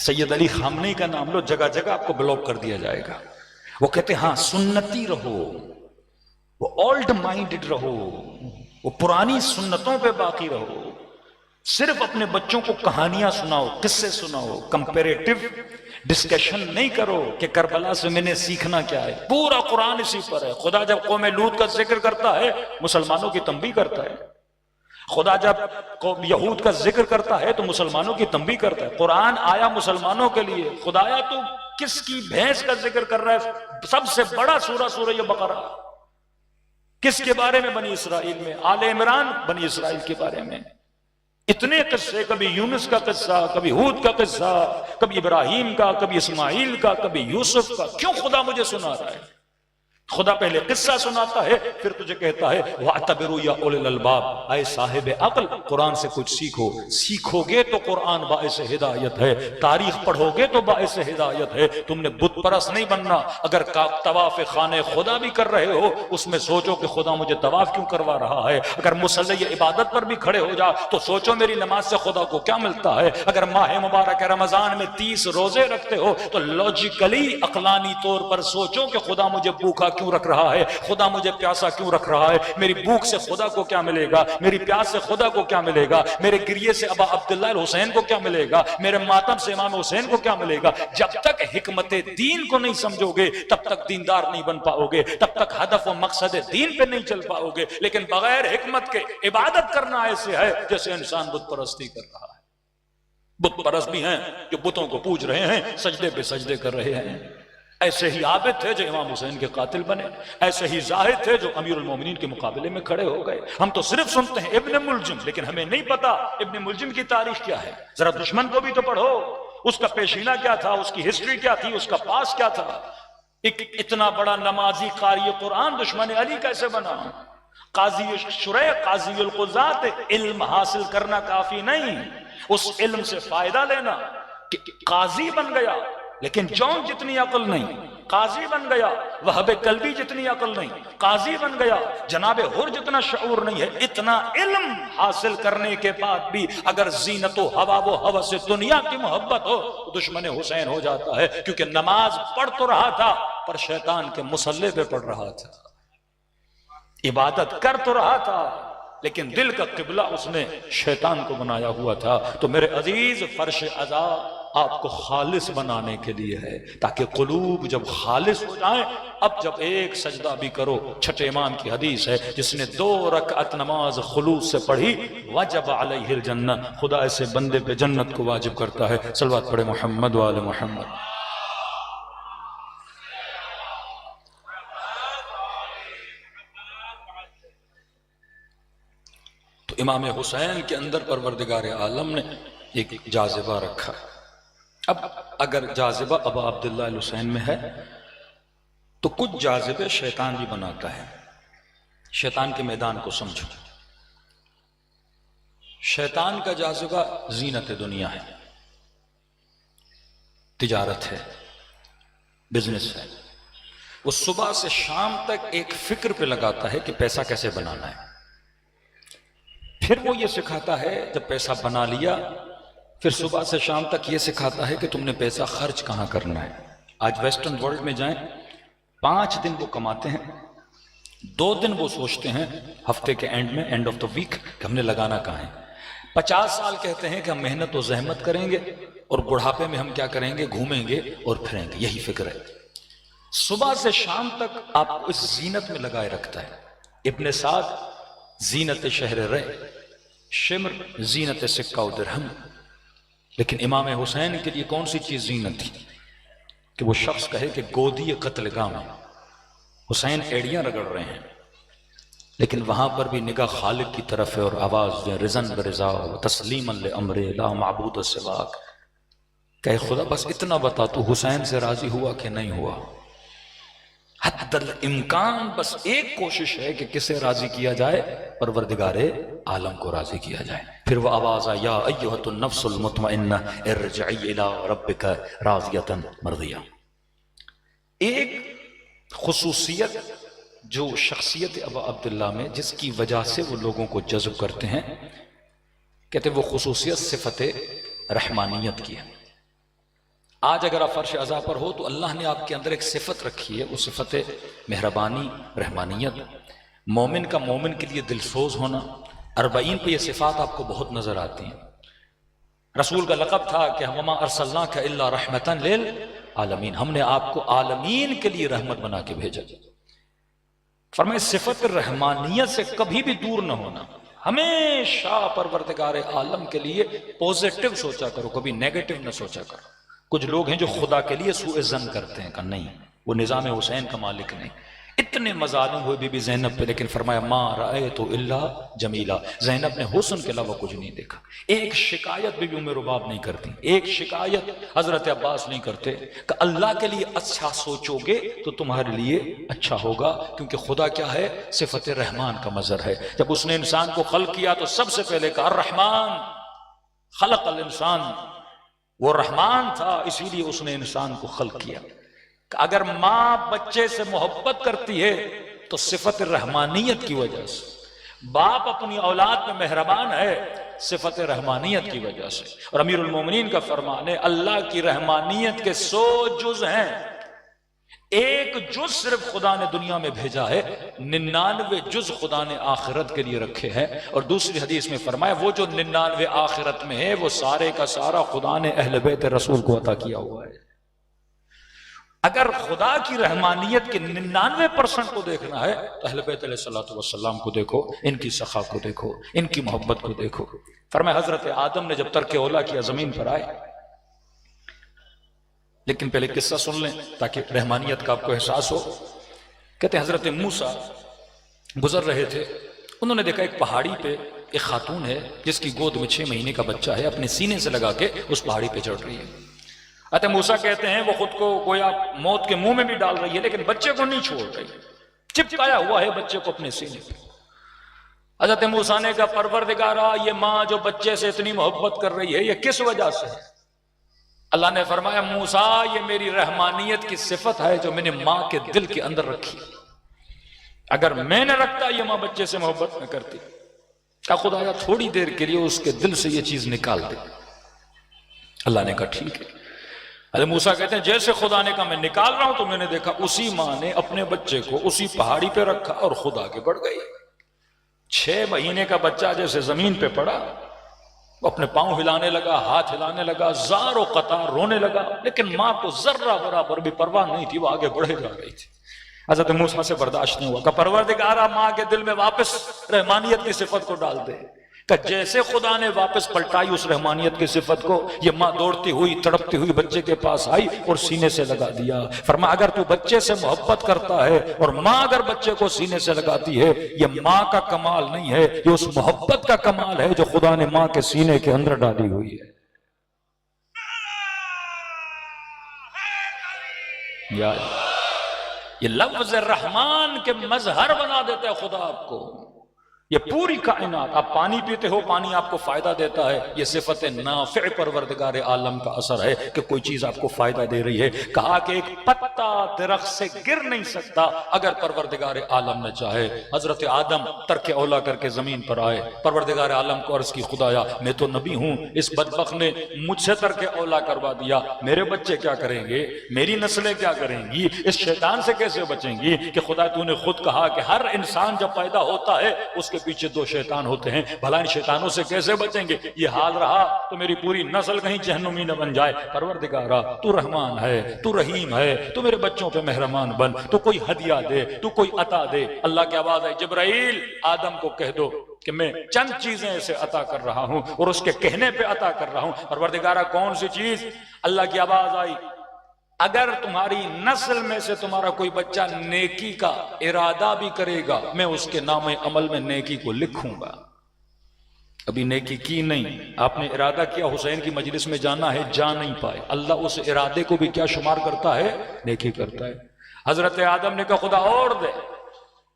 سید علی خامنئی کا نام لو، جگہ جگہ آپ کو بلاک کر دیا جائے گا. وہ کہتے ہیں ہاں سنتی رہو، وہ اولڈ مائنڈڈ رہو، وہ پرانی سنتوں پہ باقی رہو. صرف اپنے بچوں کو کہانیاں سناؤ، قصے سناؤ، کمپیریٹو ڈسکشن نہیں کرو کہ کربلا سے میں نے سیکھنا کیا ہے. پورا قرآن اسی پر ہے. خدا جب قوم لوط کا ذکر کرتا ہے مسلمانوں کی تنبیہ کرتا ہے. خدا جب قوم یہود کا ذکر کرتا ہے تو مسلمانوں کی تنبیہ کرتا ہے. قرآن آیا مسلمانوں کے لیے. خدایا تو کس کی بھینس کا ذکر کر رہا ہے؟ سب سے بڑا سورہ بقرہ. کس کے بارے میں؟ بنی اسرائیل میں. آل عمران بنی اسرائیل کے بارے میں. اتنے قصے، کبھی یونس کا قصہ، کبھی ہود کا قصہ، کبھی ابراہیم کا، کبھی اسماعیل کا، کبھی یوسف کا. کیوں خدا مجھے سنا رہا ہے؟ خدا پہلے قصہ سناتا ہے، پھر تجھے کہتا ہے وَاعْتَبِرُوا يَا أُولِي الْأَلْبَابِ، اے صاحب عقل قرآن سے کچھ سیکھو. سیکھو گے تو قرآن باعث ہدایت ہے، تاریخ پڑھو گے تو باعث ہدایت ہے. تم نے بت پرست نہیں بننا. اگر طواف خانے خدا بھی کر رہے ہو، اس میں سوچو کہ خدا مجھے طواف کیوں کروا رہا ہے. اگر مصلی عبادت پر بھی کھڑے ہو جا تو سوچو میری نماز سے خدا کو کیا ملتا ہے. اگر ماہ مبارک رمضان میں 30 روزے رکھتے ہو تو لاجیکلی عقلانی طور پر سوچو کہ خدا مجھے بھوکا کیوں رکھ رہا ہے، خدا مجھے پیاسا کیوں رکھ رہا ہے. میری بھوک سے خدا کو کیا ملے گا، میری پیاس سے خدا کو کیا ملے گا، میرے گریے سے ابا عبداللہ الحسین کو کیا ملے گا، میرے ماتم سے امام حسین کو کیا ملے گا. جب تک حکمت دین کو نہیں سمجھو گے تب تک دیندار نہیں بن پاؤ گے، تب تک ہدف و مقصد دین پہ نہیں چل پاؤ گے. لیکن بغیر حکمت کے عبادت کرنا ایسے ہے جیسے انسان بت پرستی کر رہا ہے. بت پرست بھی ہیں جو بتوں کو پوج رہے ہیں، سجدے پہ سجدے کر رہے ہیں. ایسے ہی عابد تھے جو امام حسین کے قاتل بنے، ایسے ہی زاہد تھے جو امیر المومنین کے مقابلے میں کھڑے ہو گئے. ہم تو صرف سنتے ہیں ابن ملجم، لیکن ہمیں نہیں پتا ابن ملجم کی تاریخ کیا ہے. ذرا دشمن کو بھی تو پڑھو، اس کا پیشینہ کیا تھا، اس کی ہسٹری کیا تھی، اس کا پاس کیا تھا. ایک اتنا بڑا نمازی قاری قرآن دشمن علی کیسے بنا؟ قاضی شریح، قاضی القضات. علم حاصل کرنا کافی نہیں، اس علم سے فائدہ لینا. کہ قاضی بن گیا، لیکن جون جتنی عقل نہیں قاضی بن گیا، وہب کلبی جتنی عقل نہیں قاضی بن گیا، جناب حر جتنا شعور نہیں ہے، اتنا علم حاصل کرنے کے بعد بھی اگر زینت و ہوا و ہوس دنیا کی محبت ہو تو دشمن حسین ہو جاتا ہے، کیونکہ نماز پڑھ تو رہا تھا پر شیطان کے مصلے پہ پڑھ رہا تھا، عبادت کر تو رہا تھا لیکن دل کا قبلہ اس نے شیطان کو بنایا ہوا تھا۔ تو میرے عزیز فرش عزا آپ کو خالص بنانے کے لیے ہے، تاکہ قلوب جب خالص ہو جائیں۔ اب جب ایک سجدہ بھی کرو، چھٹے امام کی حدیث ہے، جس نے 2 رکعت نماز خلوص سے پڑھی وجب علیہ الجنہ، خدا ایسے بندے پہ جنت کو واجب کرتا ہے۔ صلوات پڑھے محمد وآل محمد۔ تو امام حسین کے اندر پروردگار عالم نے ایک جاذبہ رکھا۔ اب اگر جاذبہ ابا عبداللہ الحسین میں ہے تو کچھ جاذبے شیطان بھی بناتا ہے۔ شیطان کے میدان کو سمجھو۔ شیطان کا جاذبہ زینت دنیا ہے، تجارت ہے، بزنس ہے۔ وہ صبح سے شام تک ایک فکر پہ لگاتا ہے کہ پیسہ کیسے بنانا ہے، پھر وہ یہ سکھاتا ہے جب پیسہ بنا لیا پھر صبح سے شام تک یہ سکھاتا ہے کہ تم نے پیسہ خرچ کہاں کرنا ہے۔ آج ویسٹرن ورلڈ میں جائیں، 5 دن وہ کماتے ہیں، 2 دن وہ سوچتے ہیں ہفتے کے اینڈ میں، اینڈ آف دا ویک، کہ ہم نے لگانا کہاں ہے۔ 50 سال کہتے ہیں کہ ہم محنت و زحمت کریں گے اور بڑھاپے میں ہم کیا کریں گے، گھومیں گے اور پھریں گے۔ یہی فکر ہے، صبح سے شام تک آپ کو اس زینت میں لگائے رکھتا ہے۔ ابن سعد زینت شہر رے، شمر زینت سکہ و درہم۔ لیکن امام حسین کے لیے کون سی چیز زینت تھی کہ وہ شخص کہے کہ گودی قتل گاہ میں حسین ایڑیاں رگڑ رہے ہیں، لیکن وہاں پر بھی نگاہ خالق کی طرف ہے اور آواز جو رضن برضا و تسلیما لامر لا معبود سواک، کہ خدا بس اتنا بتا تو حسین سے راضی ہوا کہ نہیں ہوا۔ حد الامکان بس ایک کوشش ہے کہ کسے راضی کیا جائے، پروردگار عالم کو راضی کیا جائے۔ پھر وہ آواز آیا یا ایھۃ النفس المطمئنہ ارجعی الی ربک راضیۃ مرضیہ۔ ایک خصوصیت جو شخصیت ابا عبداللہ میں جس کی وجہ سے وہ لوگوں کو جذب کرتے ہیں، کہتے ہیں وہ خصوصیت صفت رحمانیت کی ہے۔ آج اگر آپ فرش عزا پر ہو تو اللہ نے آپ کے اندر ایک صفت رکھی ہے، وہ صفت مہربانی، رحمانیت۔ مومن کا مومن کے لیے دلسوز ہونا، 40 پہ یہ صفات آپ کو بہت نظر آتی ہیں۔ رسول کا لقب تھا کہ وما ارسلناک الا رحمتا للعالمین، ہم نے آپ کو عالمین کے لیے رحمت بنا کے بھیجا۔ فرمائے صفت رحمانیت سے کبھی بھی دور نہ ہونا، ہمیشہ پروردگار عالم کے لیے پوزیٹو سوچا کرو، کبھی نیگیٹو نہ سوچا کرو۔ کچھ لوگ ہیں جو خدا کے لیے سوء ظن کرتے ہیں کہ نہیں وہ نظام حسین کا مالک نہیں۔ اتنے مظالم ہوئے بی بی زینب پہ، لیکن فرمایا ما رأیت الا جمیلا، زینب نے حسن کے علاوہ کچھ نہیں دیکھا۔ ایک شکایت بی بی ام رباب نہیں کرتی، ایک شکایت حضرت عباس نہیں کرتے کہ اللہ کے لیے اچھا سوچو گے تو تمہارے لیے اچھا ہوگا، کیونکہ خدا کیا ہے، صفت رحمان کا مظہر ہے۔ جب اس نے انسان کو خلق کیا تو سب سے پہلے کہا الرحمن خلق الانسان، وہ رحمان تھا اسی لیے اس نے انسان کو خلق کیا۔ کہ اگر ماں بچے سے محبت کرتی ہے تو صفت رحمانیت کی وجہ سے، باپ اپنی اولاد میں مہربان ہے صفت رحمانیت کی وجہ سے۔ اور امیر المومنین کا فرمان ہے اللہ کی رحمانیت کے 100 جز ہیں، ایک جز صرف خدا نے دنیا میں بھیجا ہے، 99 جز خدا نے آخرت کے لیے رکھے ہیں۔ اور دوسری حدیث میں فرمایا وہ جو 99 آخرت میں ہے وہ سارے کا سارا خدا نے اہل بیت رسول کو عطا کیا ہوا ہے۔ اگر خدا کی رحمانیت کے 99% کو دیکھنا ہے تو اہل بیت علیہ السلام کو دیکھو، ان کی سخا کو دیکھو، ان کی محبت کو دیکھو۔ فرمایا حضرت آدم نے جب ترک اولا کیا زمین پر آئے، لیکن پہلے قصہ سن لیں تاکہ رحمانیت کا آپ کو احساس ہو۔ کہتے ہیں حضرت موسیٰ گزر رہے تھے، انہوں نے دیکھا ایک پہاڑی پہ ایک خاتون ہے جس کی گود میں 6 مہینے کا بچہ ہے، اپنے سینے سے لگا کے اس پہاڑی پہ چڑھ رہی ہے۔ حضرت موسیٰ کہتے ہیں وہ خود کو گویا موت کے منہ میں بھی ڈال رہی ہے لیکن بچے کو نہیں چھوڑ رہی، چپکایا ہوا ہے بچے کو اپنے سینے پہ۔ حضرت موسیٰ نے کہا پروردگارا یہ ماں جو بچے سے اتنی محبت کر رہی ہے یہ کس وجہ سے ہے؟ اللہ نے فرمایا موسیٰ یہ میری رحمانیت کی صفت ہے جو میں نے ماں کے دل کے اندر رکھی، اگر میں نے رکھتا یہ ماں بچے سے محبت نہ کرتی، کہا خدایا تھوڑی دیر کے لیے اس کے دل سے یہ چیز نکال دے۔ اللہ نے کہا ٹھیک ہے۔ حضرت موسیٰ کہتے ہیں جیسے خدا نے کہا میں نکال رہا ہوں تو میں نے دیکھا اسی ماں نے اپنے بچے کو اسی پہاڑی پہ رکھا اور خود آگے بڑھ گئی۔ 6 مہینے کا بچہ جیسے زمین پہ پڑا، وہ اپنے پاؤں ہلانے لگا، ہاتھ ہلانے لگا، زار و قطار رونے لگا، لیکن ماں کو ذرہ برابر بھی پرواہ نہیں تھی، وہ آگے بڑھے جا رہی تھی۔ حضرت موسیٰ سے برداشت نہیں ہوا کہ پروردگارہ ماں کے دل میں واپس رحمانیت کی صفت کو ڈال دے، کہ جیسے خدا نے واپس پلٹائی اس رحمانیت کی صفت کو، یہ ماں دوڑتی ہوئی تڑپتی ہوئی بچے کے پاس آئی اور سینے سے لگا دیا۔ فرمایا اگر تو بچے سے محبت کرتا ہے اور ماں اگر بچے کو سینے سے لگاتی ہے، یہ ماں کا کمال نہیں ہے، یہ اس محبت کا کمال ہے جو خدا نے ماں کے سینے کے اندر ڈالی ہوئی ہے۔ یہ لفظ رحمان کے مظہر بنا دیتا ہے خدا آپ کو۔ یہ پوری کائنات، آپ پانی پیتے ہو، پانی آپ کو فائدہ دیتا ہے، یہ صفت نافع پروردگار عالم کا اثر ہے کہ کوئی چیز آپ کو فائدہ دے رہی ہے۔ کہا کہ ایک پتا درخت سے گر نہیں سکتا اگر پروردگار عالم نے چاہے۔ حضرت آدم ترک اولا کر کے زمین پر آئے، پروردگار عالم کو عرض کی خدایا میں تو نبی ہوں، اس بدبخت نے مجھ سے ترک اولا کروا دیا، میرے بچے کیا کریں گے، میری نسلیں کیا کریں گی، اس شیطان سے کیسے بچیں گی؟ کہ خدا تو نے خود کہا کہ ہر انسان جب پیدا ہوتا ہے اس کے پیچھے 2 شیطان ہوتے ہیں، بھلا ان شیطانوں سے کیسے بچیں گے؟ یہ حال رہا تو میری پوری نسل کہیں جہنمی نہ بن جائے۔ پروردگارا تو رحمان ہے، تو رحیم ہے، تو میرے بچوں پہ مہربان بن، تو کوئی ہدیہ دے، تو کوئی عطا دے۔ اللہ کی آواز ہے جبرائیل آدم کو کہہ دو کہ میں چند چیزیں اسے عطا کر رہا ہوں اور اس کے کہنے پہ عطا کر رہا ہوں۔ پروردگارا کون سی چیز؟ اللہ کی آواز آئی اگر تمہاری نسل میں سے تمہارا کوئی بچہ نیکی کا ارادہ بھی کرے گا میں اس کے نام عمل میں نیکی کو لکھوں گا۔ ابھی نیکی کی نہیں، آپ نے ارادہ کیا حسین کی مجلس میں جانا ہے، جا نہیں پائے، اللہ اس ارادے کو بھی کیا شمار کرتا ہے؟ نیکی کرتا ہے۔ حضرت آدم نے کہا خدا اور دے،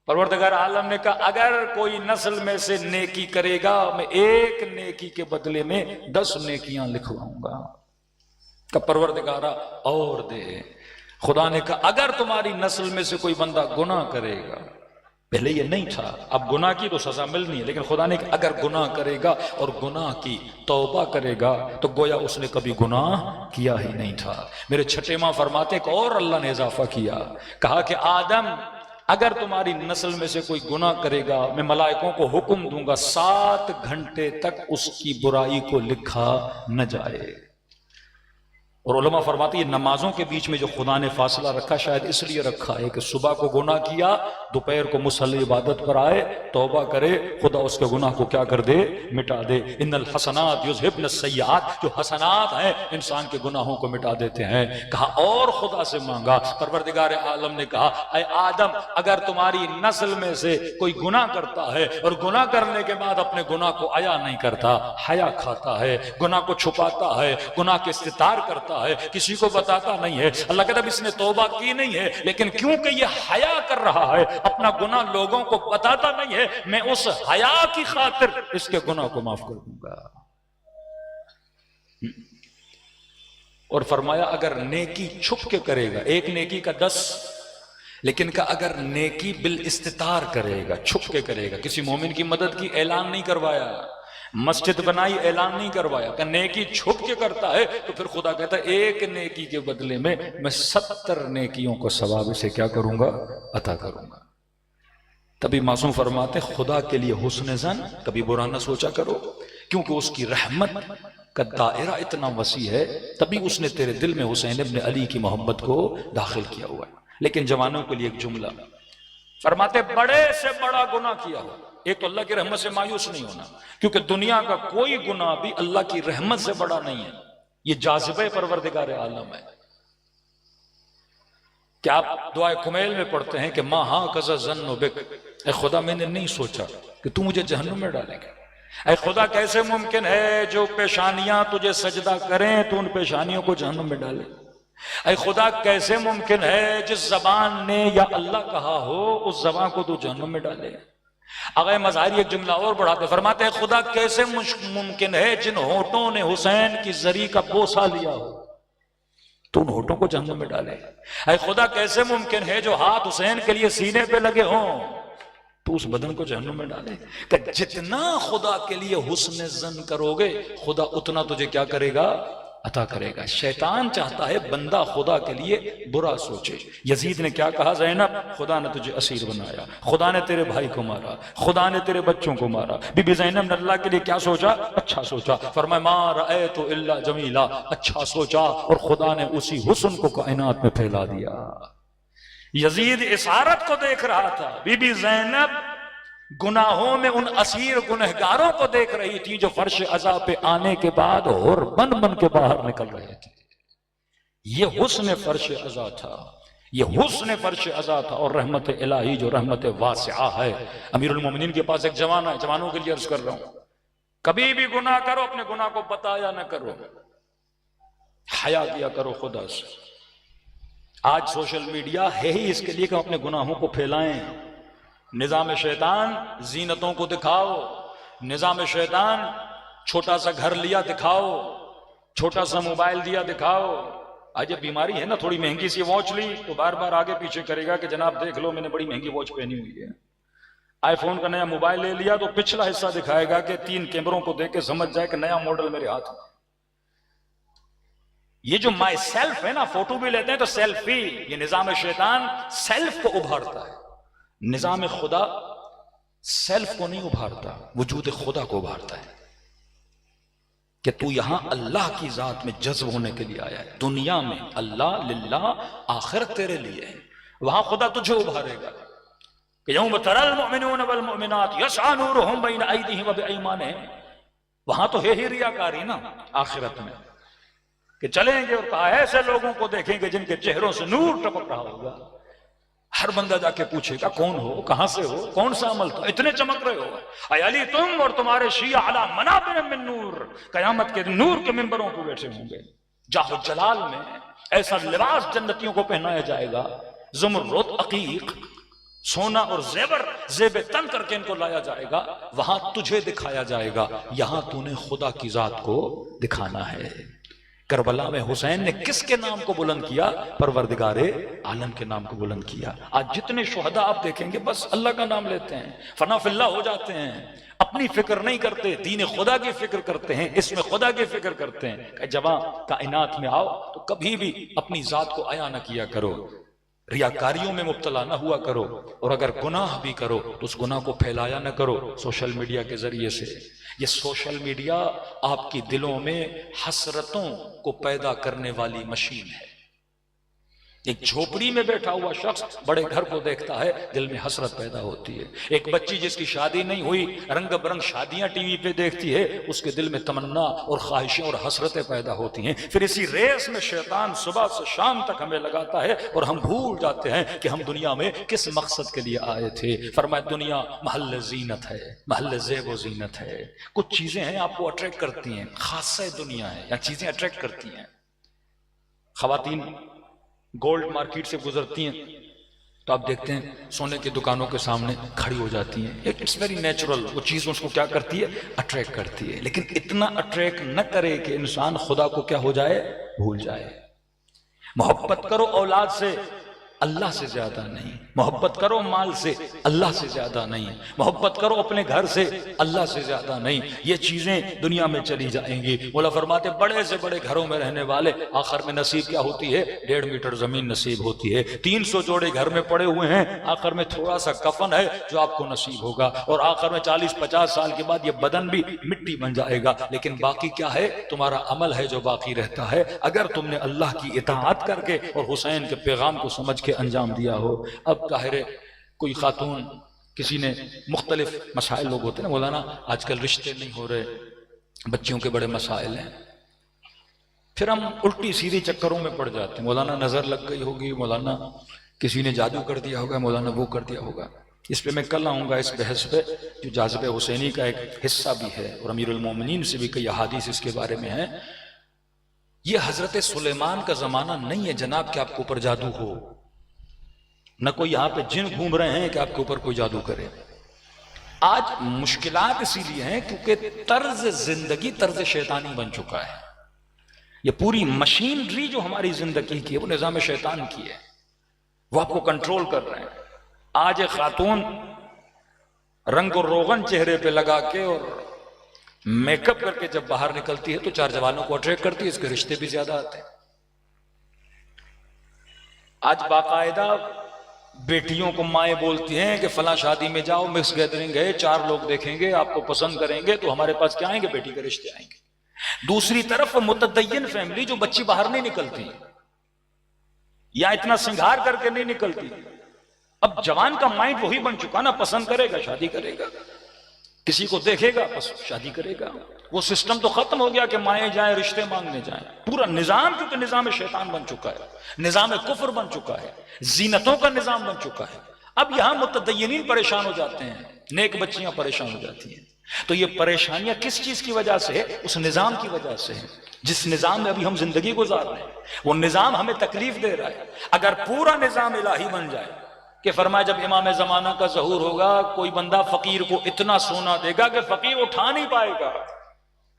پروردگار عالم نے کہا اگر کوئی نسل میں سے نیکی کرے گا میں ایک نیکی کے بدلے میں 10 نیکیاں لکھواؤں گا۔ کہ پروردگارہ اور دے۔ خدا نے کہا اگر تمہاری نسل میں سے کوئی بندہ گناہ کرے گا، پہلے یہ نہیں تھا، اب گناہ کی تو سزا ملنی ہے، لیکن خدا نے کہا اگر گناہ کرے گا اور گناہ کی توبہ کرے گا تو گویا اس نے کبھی گناہ کیا ہی نہیں تھا۔ میرے چھٹے ماں فرماتے کہ اور اللہ نے اضافہ کیا، کہا کہ آدم اگر تمہاری نسل میں سے کوئی گناہ کرے گا میں ملائکوں کو حکم دوں گا 7 گھنٹے تک اس کی برائی کو لکھا نہ جائے۔ اور علماء فرماتے ہیں یہ نمازوں کے بیچ میں جو خدا نے فاصلہ رکھا شاید اس لیے رکھا ہے کہ صبح کو گناہ کیا، دوپہر کو مصلی عبادت پر آئے، توبہ کرے، خدا اس کے گناہ کو کیا کر دے؟ مٹا دے۔ ان الحسنات یذہبن السیئات، جو حسنات ہیں انسان کے گناہوں کو مٹا دیتے ہیں۔ کہا اور خدا سے مانگا، پروردگار عالم نے کہا اے آدم اگر تمہاری نسل میں سے کوئی گناہ کرتا ہے اور گناہ کرنے کے بعد اپنے گناہ کو عیا نہیں کرتا، حیا کھاتا ہے، گناہ کو چھپاتا ہے، گناہ کے استتار کرتا ہے، کسی کو بتاتا نہیں ہے، اللہ کہتا ہے اس نے توبہ کی نہیں ہے لیکن کیونکہ یہ حیا کر رہا ہے، اپنا گناہ لوگوں کو بتاتا نہیں ہے، میں اس حیا کی خاطر اس کے گناہ کو معاف کر دوں گا۔ اور فرمایا اگر نیکی چھپ کے کرے گا، ایک نیکی کا 10، لیکن کہ اگر نیکی بالاستتار کرے گا، چھپ کے کرے گا، کسی مومن کی مدد کی اعلان نہیں کروایا، مسجد بنائی اعلان نہیں کروایا، کہ نیکی چھپ کے کرتا ہے تو پھر خدا کہتا ہے ایک نیکی کے بدلے میں 70 نیکیوں کو ثواب سے کیا کروں گا؟ عطا کروں گا۔ تبھی معصوم فرماتے خدا کے لیے حسن ظن کبھی برا نہ سوچا کرو، کیونکہ اس کی رحمت کا دائرہ اتنا وسیع ہے، تبھی اس نے تیرے دل میں حسین ابن علی کی محبت کو داخل کیا ہوا ہے۔ لیکن جوانوں کے لیے ایک جملہ فرماتے بڑے سے بڑا گناہ کیا ہو، ایک تو اللہ کی رحمت سے مایوس نہیں ہونا، کیونکہ دنیا کا کوئی گناہ بھی اللہ کی رحمت سے بڑا نہیں ہے، یہ جاذبہ پروردگار عالم ہے۔ کہ آپ دعائے کمیل میں پڑھتے ہیں کہ ماں ہاں کذا ظن بک، اے خدا میں نے نہیں سوچا کہ تو مجھے جہنم میں ڈالے گا۔ اے خدا کیسے ممکن ہے جو پیشانیاں تجھے سجدہ کریں تو ان پیشانیوں کو جہنم میں ڈالے؟ اے خدا کیسے ممکن ہے جس زبان نے یا اللہ کہا ہو اس زبان کو تو جہنم میں ڈالے؟ آغا مظاہری ایک جملہ اور بڑھاتے فرماتے ہیں خدا کیسے ممکن ہے جن ہونٹوں نے حسین کی زری کا بوسہ لیا ہو، تو ان ہوٹوں کو جہنم میں ڈالے. اے خدا کیسے ممکن ہے جو ہاتھ حسین کے لیے سینے پہ لگے ہوں تو اس بدن کو جہنم میں ڈالے؟ کہ جتنا خدا کے لیے حسن زن کرو گے خدا اتنا تجھے کیا کرے گا؟ عطا کرے گا. شیطان چاہتا ہے بندہ خدا کے لیے برا سوچے. یزید نے کیا کہا؟ زینب خدا نے تجھے اسیر بنایا، خدا نے تیرے بھائی کو مارا، خدا نے تیرے بچوں کو مارا. بی بی زینب نے اللہ کے لیے کیا سوچا؟ اچھا سوچا. فرمایا ما رأیت الا جمیلا، اچھا سوچا اور خدا نے اسی حسن کو کائنات میں پھیلا دیا. یزید اسارت کو دیکھ رہا تھا، بی بی زینب گناہوں میں ان اسیر گنہگاروں کو دیکھ رہی تھی جو فرش عزا پہ آنے کے بعد اور بن بن کے باہر نکل رہے تھے. یہ حسن فرش عزا تھا، یہ حسن فرش عزا تھا. اور رحمت الہی جو رحمت واسعہ ہے. امیر المومنین کے پاس ایک جوان ہے، جوانوں کے لیے عرض کر رہا ہوں، کبھی بھی گناہ کرو اپنے گناہ کو بتایا نہ کرو، حیا کیا کرو خدا سے. آج سوشل میڈیا ہے ہی اس کے لیے کہ ہم اپنے گناہوں کو پھیلائیں. نظام شیطان زینتوں کو دکھاؤ، نظام شیطان چھوٹا سا گھر لیا دکھاؤ، چھوٹا سا موبائل دیا دکھاؤ. آج یہ بیماری ہے نا، تھوڑی مہنگی سی واچ لی تو بار بار آگے پیچھے کرے گا کہ جناب دیکھ لو میں نے بڑی مہنگی واچ پہنی ہوئی ہے. آئی فون کا نیا موبائل لے لیا تو پچھلا حصہ دکھائے گا کہ 3 کیمروں کو دیکھ کے سمجھ جائے کہ نیا ماڈل میرے ہاتھ میں. یہ جو مائی سیلف ہے نا، فوٹو بھی لیتے ہیں تو سیلفی، یہ نظام شیطان سیلف کو ابھارتا ہے. نظام خدا سیلف کو نہیں ابھارتا، وجود خدا کو ابھارتا ہے کہ تو یہاں اللہ کی ذات میں جذب ہونے کے لیے آیا ہے. دنیا میں اللہ للہ، آخرت تیرے لیے ہے. وہاں خدا تجھے ابھارے گا کہ یوم تری المؤمنون والمؤمنات یسعی نورہم بین ایدیہم وبایمانہم. وہاں تو ہے ہی ریاکاری نا آخرت میں، کہ چلیں گے اور کہا ایسے لوگوں کو دیکھیں گے جن کے چہروں سے نور ٹپک رہا ہوگا. ہر بندہ جا کے پوچھے گا کون ہو، کہاں سے ہو، کون سا عمل تھا، اتنے چمک رہے ہو. اے علی تم اور تمہارے شیعہ علی منابر من نور، قیامت کے نور کے منبروں پہ بیٹھے ہوں گے. جاہ جلال میں ایسا لباس جنتیوں کو پہنایا جائے گا، زمرد، عقیق، سونا اور زیب تن کر کے ان کو لایا جائے گا. وہاں تجھے دکھایا جائے گا، یہاں تو نے خدا کی ذات کو دکھانا ہے. کربلا میں حسین نے کس کے نام کو بلند کیا؟ پروردگار عالم کے نام کو بلند کیا. آج جتنے شہداء آپ دیکھیں گے بس اللہ کا نام لیتے ہیں، فنا فی اللہ ہو جاتے ہیں، اپنی فکر نہیں کرتے، دین خدا کی فکر کرتے ہیں، اس میں خدا کی فکر کرتے ہیں. کہ جب کائنات میں آؤ تو کبھی بھی اپنی ذات کو عیاں نہ کیا کرو، ریاکاریوں میں مبتلا نہ ہوا کرو، اور اگر گناہ بھی کرو تو اس گناہ کو پھیلایا نہ کرو سوشل میڈیا کے ذریعے سے. یہ سوشل میڈیا آپ کی دلوں میں حسرتوں کو پیدا کرنے والی مشین ہے. ایک جھوپڑی میں بیٹھا ہوا شخص بڑے گھر کو دیکھتا ہے، دل میں حسرت پیدا ہوتی ہے. ایک بچی جس کی شادی نہیں ہوئی رنگ برنگ شادیاں ٹی وی پہ دیکھتی ہے، اس کے دل میں تمنا اور خواہشیں اور حسرتیں پیدا ہوتی ہیں. پھر اسی ریس میں شیطان صبح سے شام تک ہمیں لگاتا ہے اور ہم بھول جاتے ہیں کہ ہم دنیا میں کس مقصد کے لیے آئے تھے. فرمایا دنیا محل زینت ہے، محل زیب و زینت ہے. کچھ چیزیں ہیں آپ کو اٹریکٹ کرتی ہیں، خاصہ دنیا ہے یا چیزیں اٹریکٹ کرتی ہیں. خواتین گولڈ مارکیٹ سے گزرتی ہیں تو آپ دیکھتے ہیں سونے کی دکانوں کے سامنے کھڑی ہو جاتی ہیں. اٹس ویری نیچرل، وہ چیز اس کو کیا کرتی ہے؟ اٹریکٹ کرتی ہے. لیکن اتنا اٹریکٹ نہ کرے کہ انسان خدا کو کیا ہو جائے؟ بھول جائے. محبت کرو اولاد سے، اللہ سے زیادہ نہیں. محبت کرو مال سے، اللہ سے زیادہ نہیں. محبت کرو اپنے گھر سے، اللہ سے زیادہ نہیں. یہ چیزیں دنیا میں چلی جائیں گی. مولا فرماتے بڑے سے بڑے گھروں میں رہنے والے آخر میں نصیب کیا ہوتی ہے؟ 1.5 میٹر زمین نصیب ہوتی ہے. 300 جوڑے گھر میں پڑے ہوئے ہیں، آخر میں تھوڑا سا کفن ہے جو آپ کو نصیب ہوگا. اور آخر میں 40-50 سال کے بعد یہ بدن بھی مٹی بن جائے گا. لیکن باقی کیا ہے؟ تمہارا عمل ہے جو باقی رہتا ہے. اگر تم نے اللہ کی اطاعت کر کے اور حسین کے پیغام کو سمجھ کے انجام دیا ہو. اب ظاہر ہے کوئی خاتون، کسی نے مختلف مسائل، لوگ ہوتے ہیں نا مولانا آج کل رشتے نہیں ہو رہے، بچیوں کے بڑے مسائل ہیں. پھر ہم الٹی سیدھی چکروں میں پڑ جاتے ہیں. مولانا نظر لگ گئی ہوگی، مولانا کسی نے جادو کر دیا ہوگا، مولانا وہ کر دیا ہوگا. اس پہ میں کل آؤں گا اس بحث پہ جو جاذب حسینی کا ایک حصہ بھی ہے اور امیر المومنین سے بھی کئی احادیث اس کے بارے میں ہیں. یہ حضرت سلیمان کا زمانہ نہیں ہے جناب کہ آپ کے اوپر جادو ہو، نہ کوئی یہاں پہ جن گھوم رہے ہیں کہ آپ کے اوپر کوئی جادو کرے. آج مشکلات اسی لیے ہیں کیونکہ طرز زندگی طرز شیطانی بن چکا ہے. یہ پوری مشینری جو ہماری زندگی کی ہے وہ نظام شیطان کی ہے، وہ آپ کو کنٹرول کر رہے ہیں۔ آج ایک خاتون رنگ و روغن چہرے پہ لگا کے اور میک اپ کر کے جب باہر نکلتی ہے تو 4 جوانوں کو اٹریکٹ کرتی ہے، اس کے رشتے بھی زیادہ آتے ہیں۔ آج باقاعدہ بیٹیوں کو مائیں بولتی ہیں کہ فلاں شادی میں جاؤ، مکس گیدرنگ ہے، 4 لوگ دیکھیں گے، آپ کو پسند کریں گے تو ہمارے پاس کیا آئیں گے؟ بیٹی کے رشتے آئیں گے۔ دوسری طرف متدین فیملی جو بچی باہر نہیں نکلتی یا اتنا سنگھار کر کے نہیں نکلتی، اب جوان کا مائنڈ وہی بن چکا نا، پسند کرے گا شادی کرے گا، کسی کو دیکھے گا بس شادی کرے گا۔ وہ سسٹم تو ختم ہو گیا کہ مائیں جائیں رشتے مانگنے جائیں، پورا نظام کیونکہ نظام شیطان بن چکا ہے، نظام کفر بن چکا ہے، زینتوں کا نظام بن چکا ہے۔ اب یہاں متدینین پریشان ہو جاتے ہیں، نیک بچیاں پریشان ہو جاتی ہیں۔ تو یہ پریشانیاں کس چیز کی وجہ سے ہے؟ اس نظام کی وجہ سے ہے جس نظام میں ابھی ہم زندگی گزار رہے ہیں۔ وہ نظام ہمیں تکلیف دے رہا ہے۔ اگر پورا نظام الہی بن جائے کہ فرمایا جب امام زمانہ کا ظہور ہوگا کوئی بندہ فقیر کو اتنا سونا دے گا کہ فقیر اٹھا نہیں پائے گا،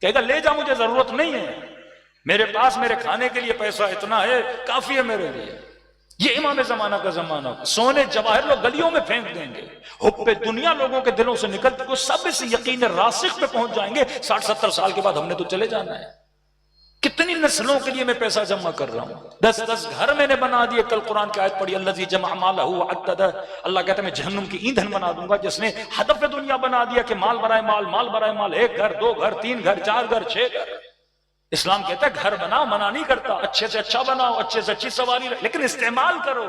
کہے گا لے جا، مجھے ضرورت نہیں ہے، میرے پاس میرے کھانے کے لیے پیسہ اتنا ہے، کافی ہے میرے لیے۔ یہ امام زمانہ کا زمانہ، سونے جواہر لوگ گلیوں میں پھینک دیں گے، حب دنیا لوگوں کے دلوں سے نکلتے کو سب اس یقین راسخ پہ پہنچ جائیں گے 60-70 سال کے بعد ہم نے تو چلے جانا ہے۔ کتنی نسلوں کے لیے میں پیسہ جمع کر رہا ہوں، 10 گھر میں نے بنا دیے۔ کل قرآن کی آیت پڑھی الذی جمع مالہ وعددہ، اللہ کہتا ہے میں جہنم کی ایندھن بنا دوں گا جس نے ہدف دنیا بنا دیا کہ مال برائے مال، مال برائے مال، 1 گھر 2 گھر 3 گھر 4 گھر 6 گھر۔ اسلام کہتا ہے گھر بناؤ، منع نہیں کرتا، اچھے سے اچھا بناؤ، اچھے سے اچھی سواری رہے، لیکن استعمال کرو۔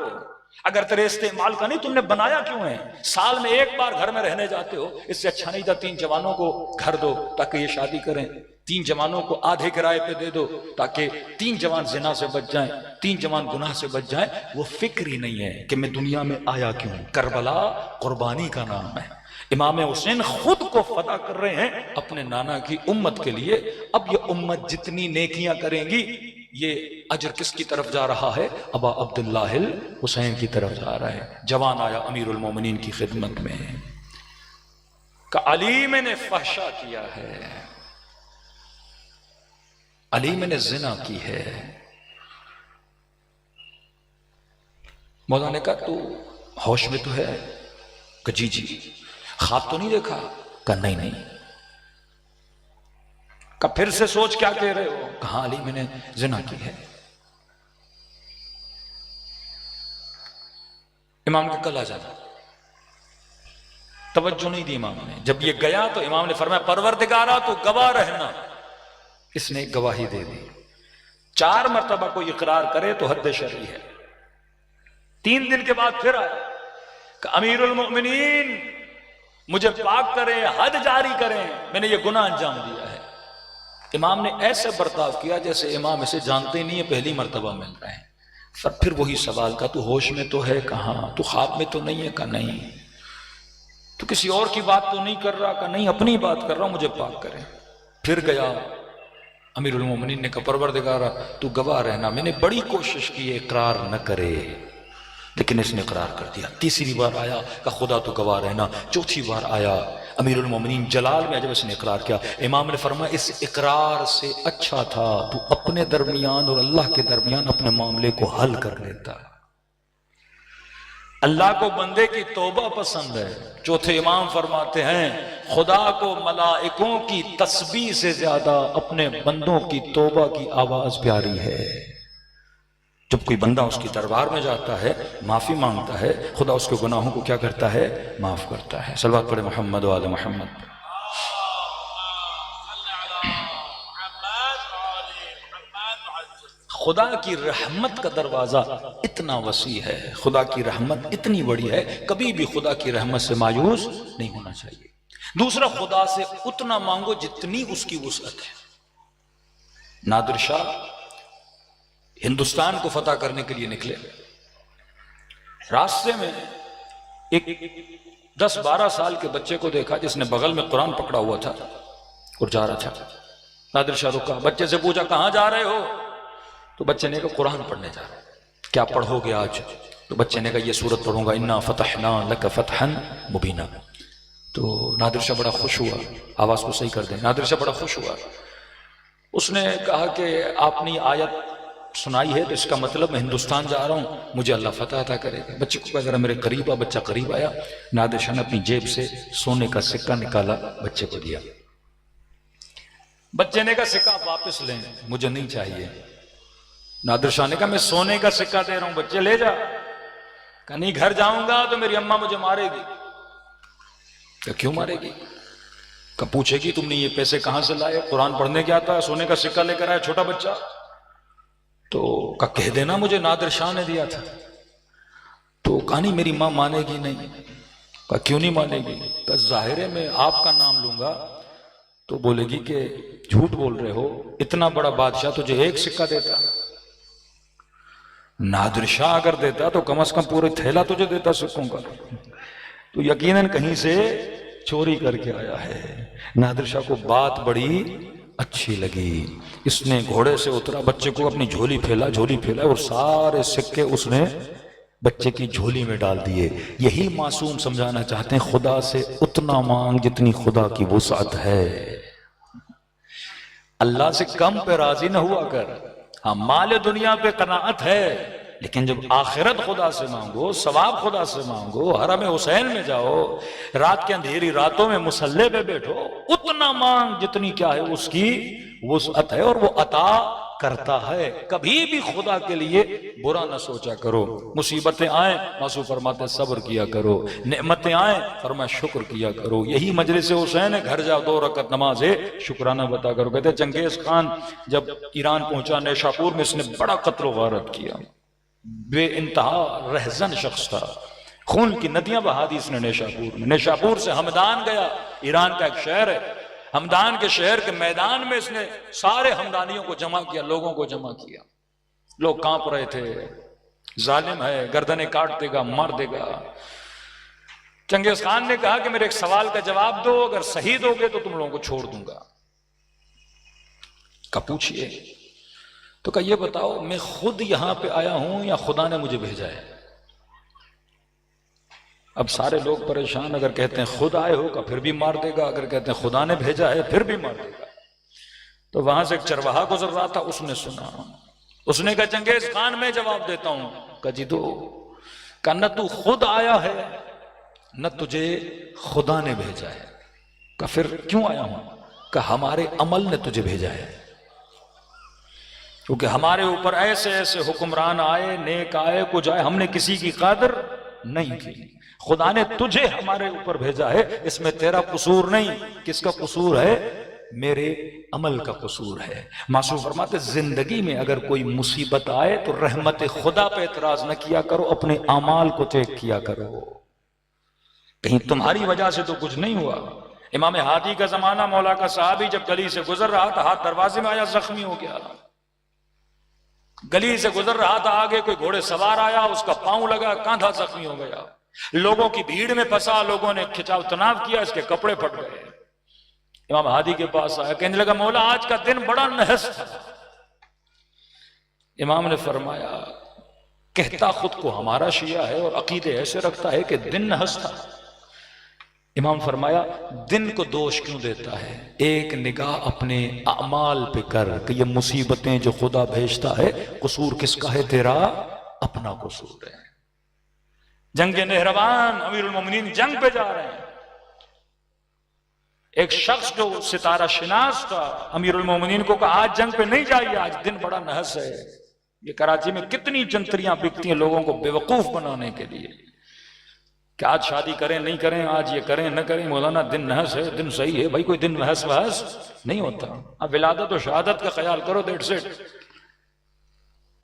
اگر تیرے استعمال کا نہیں، تم نے بنایا کیوں ہے؟ سال میں 1 بار گھر میں رہنے جاتے ہو، اس سے اچھا نہیں تھا 3 جوانوں کو گھر دو تاکہ یہ شادی کریں، 3 جوانوں کو آدھے کرائے پہ دے دو تاکہ 3 جوان زنا سے بچ جائیں، 3 جوان گناہ سے بچ جائیں۔ وہ فکر ہی نہیں ہے کہ میں دنیا میں آیا کیوں۔ کربلا قربانی کا نام ہے۔ امام حسین خود کو فدا کر رہے ہیں اپنے نانا کی امت کے لیے۔ اب یہ امت جتنی نیکیاں کریں گی یہ اجر کس کی طرف جا رہا ہے؟ ابا عبداللہ الحسین کی طرف جا رہا ہے۔ جوان آیا امیر المومنین کی خدمت میں کہ علی میں نے فحشا کیا ہے، علی میں نے زنا کی ہے۔ مولانا نے کہا تو ہوش میں تو ہے؟ کہ جی جی۔ خواب تو نہیں دیکھا؟ کہا نہیں نہیں۔ کہا پھر سے سوچ کیا کہہ رہے ہو؟ کہا علی میں نے زنا کی ہے۔ امام نے کل آ جانا، توجہ نہیں دی امام نے۔ جب یہ گیا تو امام نے فرمایا پروردگارا تو گواہ رہنا۔ اس نے گواہی دے دی۔ 4 مرتبہ کوئی اقرار کرے تو حد شرعی ہے۔ 3 دن کے بعد پھر آیا کہ امیر المؤمنین مجھے پاک کریں، حد جاری کریں، میں نے یہ گناہ انجام دیا ہے۔ امام نے ایسے برتاؤ کیا جیسے امام اسے جانتے ہی نہیں ہے، پہلی مرتبہ مل رہے ہیں۔ پھر وہی سوال کا تو ہوش میں تو ہے؟ کہاں؟ تو خواب میں تو نہیں ہے؟ کہا نہیں۔ تو کسی اور کی بات تو نہیں کر رہا؟ کہا نہیں، اپنی بات کر رہا ہوں، مجھے پاک کریں۔ پھر گیا امیر المومنین نے کہا پروردگارا تو گواہ رہنا، میں نے بڑی کوشش کی ہے اقرار نہ کرے لیکن اس نے اقرار کر دیا۔ 3ری بار آیا کہ خدا تو گواہ رہنا۔ 4تھی بار آیا امیر المومنین جلال میں جب اس نے اقرار کیا، امام نے فرمایا اس اقرار سے اچھا تھا تو اپنے درمیان اور اللہ کے درمیان اپنے معاملے کو حل کر لیتا۔ اللہ کو بندے کی توبہ پسند ہے۔ 4تھے امام فرماتے ہیں خدا کو ملائکوں کی تسبیح سے زیادہ اپنے بندوں کی توبہ کی آواز پیاری ہے۔ جب کوئی بندہ اس کی دربار میں جاتا ہے، معافی مانگتا ہے، خدا اس کے گناہوں کو کیا کرتا ہے؟ معاف کرتا ہے۔ صلوات پڑھے محمد و آل محمد۔ خدا کی رحمت کا دروازہ اتنا وسیع ہے، خدا کی رحمت اتنی بڑی ہے، کبھی بھی خدا کی رحمت سے مایوس نہیں ہونا چاہیے۔ دوسرا، خدا سے اتنا مانگو جتنی اس کی وسعت ہے۔ نادر شاہ ہندوستان کو فتح کرنے کے لیے نکلے، راستے میں ایک 10-12 سال کے بچے کو دیکھا جس نے بغل میں قرآن پکڑا ہوا تھا اور جا رہا تھا۔ نادر شاہ رکا، بچے سے پوچھا کہاں جا رہے ہو؟ تو بچے نے کہا قرآن پڑھنے جا رہا ہے۔ کیا پڑھو گے آج؟ تو بچے نے کہا یہ سورت پڑھوں گا، انا فتحنا لک فتحا مبینا۔ تو نادر شاہ بڑا خوش ہوا، آواز کو صحیح کر دیں، نادر شاہ بڑا خوش ہوا اس نے کہا کہ آپ نے آیت سنائی ہے تو اس کا مطلب میں ہندوستان جا رہا ہوں، مجھے اللہ فتح عطا کرے گا۔ بچے کو کہا ذرا میرے قریب آ۔ بچہ قریب آیا، نادر شاہ نے اپنی جیب سے سونے کا سکہ نکالا، بچے کو دیا۔ بچے نے کہا سکہ واپس لیں، مجھے نہیں چاہیے۔ نادر شاہ نے کہا میں سونے کا سکہ دے رہا ہوں، بچے لے جا۔ کہا نہیں، گھر جاؤں گا تو میری اماں مجھے مارے گی۔ کہ کیوں مارے گی؟ کہ پوچھے گی تم نے یہ پیسے کہاں سے لائے؟ قرآن پڑھنے گیا تھا، سونے کا سکہ لے کر آیا چھوٹا بچہ۔ تو کہہ دینا مجھے نادر شاہ نے دیا تھا۔ تو کہا نہیں میری ماں مانے گی نہیں۔ کہا کیوں نہیں مانے گی؟ کہا ظاہر ہے میں آپ کا نام لوں گا تو بولے گی کہ جھوٹ بول رہے ہو، اتنا بڑا بادشاہ تجھے ایک سکہ دیتا، نادر شاہ اگر دیتا تو کم از کم پورے تھیلا تجھے دیتا سکوں کا۔ تو یقیناً کہیں سے چوری کر کے آیا ہے۔ نادر شاہ کو بات بڑی اچھی لگی، اس نے گھوڑے سے اترا، بچے کو اپنی جھولی پھیلا اور سارے سکے اس نے بچے کی جھولی میں ڈال دیے۔ یہی معصوم سمجھانا چاہتے ہیں، خدا سے اتنا مانگ جتنی خدا کی وسعت ہے۔ اللہ سے کم پہ راضی نہ ہوا کر۔ ہاں مال دنیا پہ قناعت ہے، لیکن جب آخرت خدا سے مانگو، ثواب خدا سے مانگو، حرم حسین میں جاؤ، رات کے اندھیری راتوں میں مصلی پہ بیٹھو، اتنا مانگ جتنی کیا ہے اس کی وسعت ہے، اور وہ عطا کرتا ہے۔ کبھی بھی خدا کے لیے برا نہ سوچا کرو۔ مصیبتیں آئیں معصوم فرماتے صبر کیا کرو، نعمتیں آئیں فرمایا شکر کیا کرو۔ یہی مجلس حسین ہے، گھر جا 2 رکعت نماز ہے شکرانہ بتا کرو۔ کہتے ہیں چنگیز خان جب ایران پہنچا، نیشاپور میں اس نے بڑا قتل و غارت کیا، بے انتہا رہزن شخص تھا، خون کی ندیاں بہا دی اس نے نیشاپور میں۔ نیشاپور سے ہمدان گیا، ایران کا ایک شہر ہے، ہمدان کے شہر کے میدان میں اس نے سارے ہمدانیوں کو جمع کیا، لوگوں کو جمع کیا۔ لوگ کانپ رہے تھے، ظالم ہے، گردنیں کاٹ دے گا، مار دے گا۔ چنگیز خان نے کہا کہ میرے ایک سوال کا جواب دو، اگر شہید ہو گئے تو تم لوگوں کو چھوڑ دوں گا۔ کہا پوچھئے؟ تو کہا یہ بتاؤ میں خود یہاں پہ آیا ہوں یا خدا نے مجھے بھیجا ہے؟ اب سارے لوگ پریشان، اگر کہتے ہیں خود آئے ہو کا پھر بھی مار دے گا، اگر کہتے ہیں خدا نے بھیجا ہے پھر بھی مار دے گا۔ تو وہاں سے ایک چرواہا گزر رہا تھا، اس نے سنا، اس نے کہا چنگیز خان میں جواب دیتا ہوں۔ کہا جی دو۔ کہا نہ تو خود آیا ہے نہ تجھے خدا نے بھیجا ہے۔ کہا پھر کیوں آیا ہوں؟ کہا ہمارے عمل نے تجھے بھیجا ہے، کیونکہ ہمارے اوپر ایسے ایسے حکمران آئے، نیک آئے، کچھ آئے، ہم نے کسی کی قدر نہیں کی، خدا نے تجھے ہمارے اوپر بھیجا ہے، اس میں تیرا قصور نہیں۔ کس کا قصور ہے؟ میرے عمل کا قصور ہے۔ معصوم فرماتے زندگی میں اگر کوئی مصیبت آئے تو رحمت خدا پہ اعتراض نہ کیا کرو، اپنے اعمال کو چیک کیا کرو، کہیں تمہاری وجہ سے تو کچھ نہیں ہوا۔ امام ہادی کا زمانہ، مولا کا صحابی جب گلی سے گزر رہا تھا، ہاتھ دروازے میں آیا، زخمی ہو گیا، گلی سے گزر رہا تھا، آگے کوئی گھوڑے سوار آیا، اس کا پاؤں لگا، کاندھا زخمی ہو گیا، لوگوں کی بھیڑ میں پھنسا، لوگوں نے کھچاؤ تناو کیا، اس کے کپڑے پھٹ گئے۔ امام ہادی کے پاس آیا، کہنے لگا مولا آج کا دن بڑا نحس تھا۔ امام نے فرمایا کہتا خود کو ہمارا شیعہ ہے اور عقیدے ایسے رکھتا ہے کہ دن نحس تھا۔ امام فرمایا دن کو دوش کیوں دیتا ہے؟ ایک نگاہ اپنے اعمال پہ کر کہ یہ مصیبتیں جو خدا بھیجتا ہے قصور کس کا ہے؟ تیرا اپنا قصور ہے۔ جنگ نہروان، امیر المومنین جنگ پہ جا رہے ہیں، ایک شخص جو ستارہ شناس تھا امیر المومنین کو کہا آج جنگ پہ نہیں جائیے، آج دن بڑا نحس ہے۔ یہ کراچی میں کتنی جنتریاں بکتی ہیں لوگوں کو بیوقوف بنانے کے لیے کہ آج شادی کریں نہیں کریں، آج یہ کریں نہ کریں، مولانا دن نحس ہے، دن صحیح ہے۔ بھائی کوئی دن نحس وحس نہیں ہوتا، اب ولادت و شہادت کا خیال کرو، دیٹس اٹ۔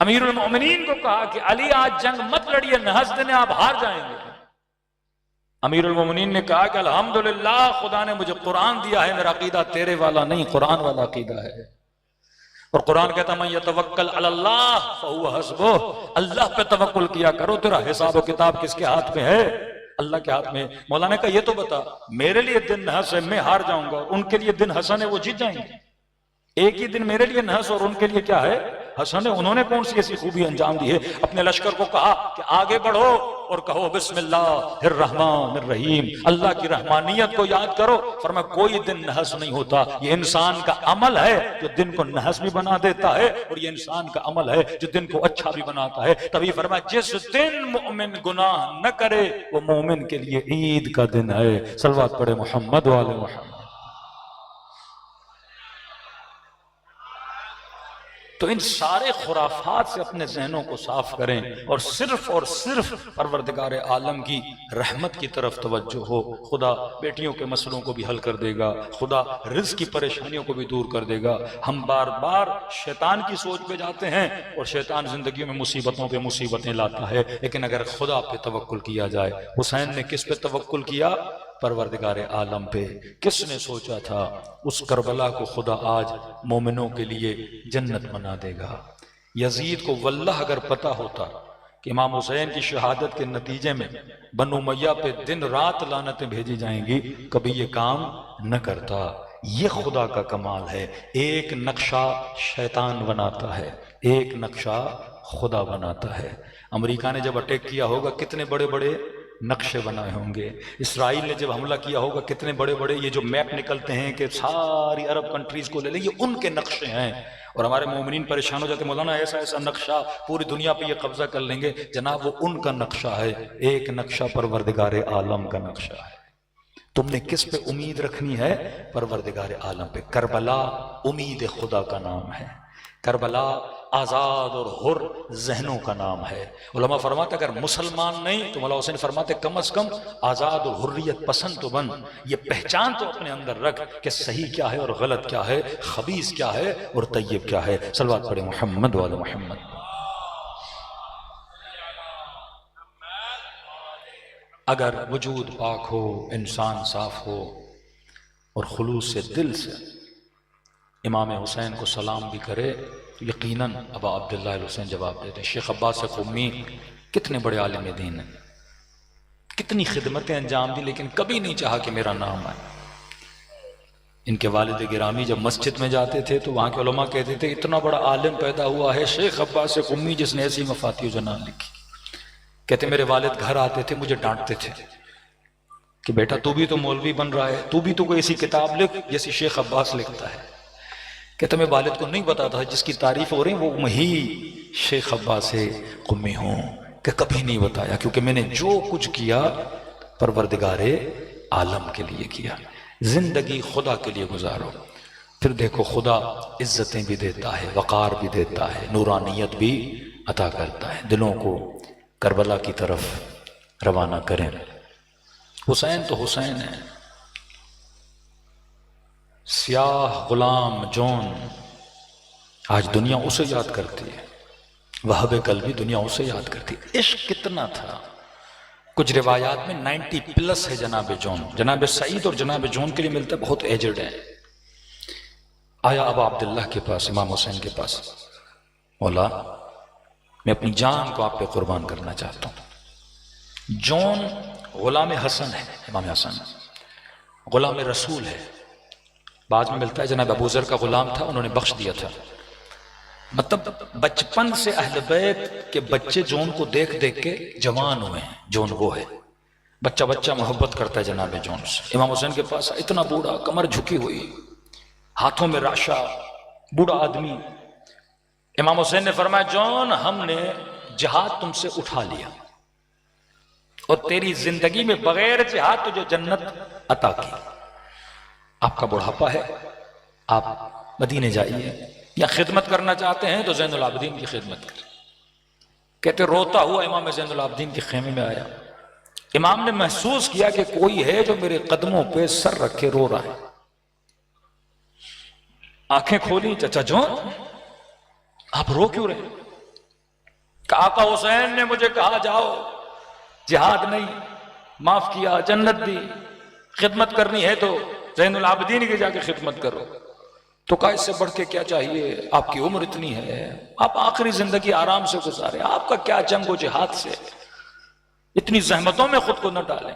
امیر المومنین کو کہا کہ علی آج جنگ مت لڑیے، نحس دن آپ ہار جائیں گے۔ امیر المومنین نے کہا کہ الحمدللہ خدا نے مجھے قرآن دیا ہے، میرا عقیدہ تیرے والا نہیں قرآن والا عقیدہ ہے، اور قرآن کہتا من یتوکل علی اللہ فہو حسبہ، اللہ پہ توکل کیا کرو، تیرا حساب و کتاب کس کے ہاتھ میں ہے؟ اللہ کے ہاتھ میں۔ مولانا نے کہا یہ تو بتا میرے لیے دن نحس ہے میں ہار جاؤں گا، اور ان کے لیے دن حسن ہے وہ جیت جائیں گے؟ ایک ہی دن میرے لیے نحس اور ان کے لیے کیا ہے؟ حسن ہے، انہوں نے کون سی ایسی خوبی انجام دی ہے؟ اپنے لشکر کو کہا کہ آگے بڑھو اور کہو بسم اللہ الرحمن الرحیم، اللہ کی رحمانیت کو یاد کرو۔ فرمایا کوئی دن نحس نہیں ہوتا، یہ انسان کا عمل ہے جو دن کو نحس بھی بنا دیتا ہے، اور یہ انسان کا عمل ہے جو دن کو اچھا بھی بناتا ہے۔ تبھی فرمایا جس دن مومن گناہ نہ کرے وہ مومن کے لیے عید کا دن ہے۔ صلوات پڑھے محمد وآل محمد۔ تو ان سارے خرافات سے اپنے ذہنوں کو صاف کریں اور صرف پروردگار عالم کی رحمت کی طرف توجہ ہو۔ خدا بیٹیوں کے مسئلوں کو بھی حل کر دے گا، خدا رزق کی پریشانیوں کو بھی دور کر دے گا۔ ہم بار بار شیطان کی سوچ پہ جاتے ہیں اور شیطان زندگیوں میں مصیبتوں پہ مصیبتیں لاتا ہے، لیکن اگر خدا پہ توکل کیا جائے۔ حسین نے کس پہ توکل کیا؟ پروردگار عالم پہ۔ کس نے سوچا تھا اس کربلا کو خدا آج مومنوں کے لیے جنت بنا دے گا؟ یزید کو واللہ اگر پتا ہوتا کہ امام حسین کی شہادت کے نتیجے میں بنو امیہ پہ دن رات لعنتیں بھیجی جائیں گی، کبھی یہ کام نہ کرتا۔ یہ خدا کا کمال ہے، ایک نقشہ شیطان بناتا ہے، ایک نقشہ خدا بناتا ہے۔ امریکہ نے جب اٹیک کیا ہوگا کتنے بڑے بڑے نقشے بنائے ہوں گے، اسرائیل نے جب حملہ کیا ہوگا کتنے بڑے بڑے یہ جو میپ نکلتے ہیں کہ ساری عرب کنٹریز کو لے لیں، یہ ان کے نقشے ہیں۔ اور ہمارے مومنین پریشان ہو جاتے ہیں، مولانا ایسا نقشہ پوری دنیا پہ یہ قبضہ کر لیں گے۔ جناب وہ ان کا نقشہ ہے، ایک نقشہ پروردگار عالم کا نقشہ ہے۔ تم نے کس پہ امید رکھنی ہے؟ پروردگار عالم پہ۔ کربلا امید خدا کا نام ہے، کربلا آزاد اور حر ذہنوں کا نام ہے۔ علماء فرماتے اگر مسلمان نہیں تو مولا حسین فرماتے کم از کم آزاد اور حریت پسند تو بن، یہ پہچان تو اپنے اندر رکھ کہ صحیح کیا ہے اور غلط کیا ہے، خبیث کیا ہے اور طیب کیا ہے۔ صلوات پڑھے محمد وعلی محمد۔ اگر وجود پاک ہو، انسان صاف ہو اور خلوص سے دل سے امام حسین کو سلام بھی کرے تو یقیناً ابا عبداللہ الحسین جواب دیتے۔ شیخ عباس قمی کتنے بڑے عالم دین ہیں، کتنی خدمتیں انجام دی، لیکن کبھی نہیں چاہا کہ میرا نام آئے۔ ان کے والد گرامی جب مسجد میں جاتے تھے تو وہاں کے علماء کہتے تھے اتنا بڑا عالم پیدا ہوا ہے شیخ عباس قمی جس نے ایسی مفاتیح جنان لکھی۔ کہتے میرے والد گھر آتے تھے مجھے ڈانٹتے تھے کہ بیٹا تو بھی تو مولوی بن رہا ہے، تو بھی تو کوئی ایسی کتاب لکھ جیسی شیخ عباس لکھتا ہے۔ کہتے میں والد کو نہیں بتاتا جس کی تعریف ہو رہی ہیں وہ وہی شیخ عباس قمی ہوں، کہ کبھی نہیں بتایا کیونکہ میں نے جو کچھ کیا پروردگار عالم کے لیے کیا۔ زندگی خدا کے لیے گزارو، پھر دیکھو خدا عزتیں بھی دیتا ہے، وقار بھی دیتا ہے، نورانیت بھی عطا کرتا ہے۔ دلوں کو کربلا کی طرف روانہ کریں۔ حسین تو حسین ہے، سیاہ غلام جون آج دنیا اسے یاد کرتی ہے، وہاب قلبی دنیا اسے یاد کرتی ہے۔ عشق کتنا تھا، کچھ روایات میں 90 پلس ہے جناب جون، جناب سعید اور جناب جون کے لیے ملتا ہے بہت ایجڈ ہے۔ آیا ابا عبداللہ کے پاس، امام حسین کے پاس، مولا میں اپنی جان کو آپ پہ قربان کرنا چاہتا ہوں۔ جون غلام حسن ہے، امام حسن غلام رسول ہے، بعد میں ملتا ہے جناب ابو ذر کا غلام تھا، انہوں نے بخش دیا تھا۔ مطلب بچپن سے اہل بیت کے بچے جون کو دیکھ دیکھ کے جوان ہوئے ہیں۔ جون وہ ہے، بچہ بچہ محبت کرتا ہے جناب جون سے۔ امام حسین کے پاس اتنا بوڑھا، کمر جھکی ہوئی، ہاتھوں میں راشا، بوڑھا آدمی۔ امام حسین نے فرمایا جون ہم نے جہاد تم سے اٹھا لیا اور تیری زندگی میں بغیر جہاد تجھے جنت عطا کی۔ آپ کا بڑھاپا ہے، آپ مدینے جائیے، یا خدمت کرنا چاہتے ہیں تو زین العابدین کی خدمت کریں۔ کہتے روتا ہوا امام زین العابدین کے خیمے میں آیا۔ امام نے محسوس کیا کہ کوئی ہے جو میرے قدموں پہ سر رکھے رو رہا ہے۔ آنکھیں کھولی، چچا جون آپ رو کیوں رہے؟ کہ آقا حسین نے مجھے کہا جاؤ، جہاد نہیں، معاف کیا، جنت دی، خدمت کرنی ہے تو زین العابدین کی جا کے خدمت کرو۔ تو کہا اس سے بڑھ کے کیا چاہیے، آپ کی عمر اتنی ہے، آپ آخری زندگی آرام سے گزارے، آپ کا کیا جنگ و جہاد سے، اتنی زحمتوں میں خود کو نہ ڈالیں۔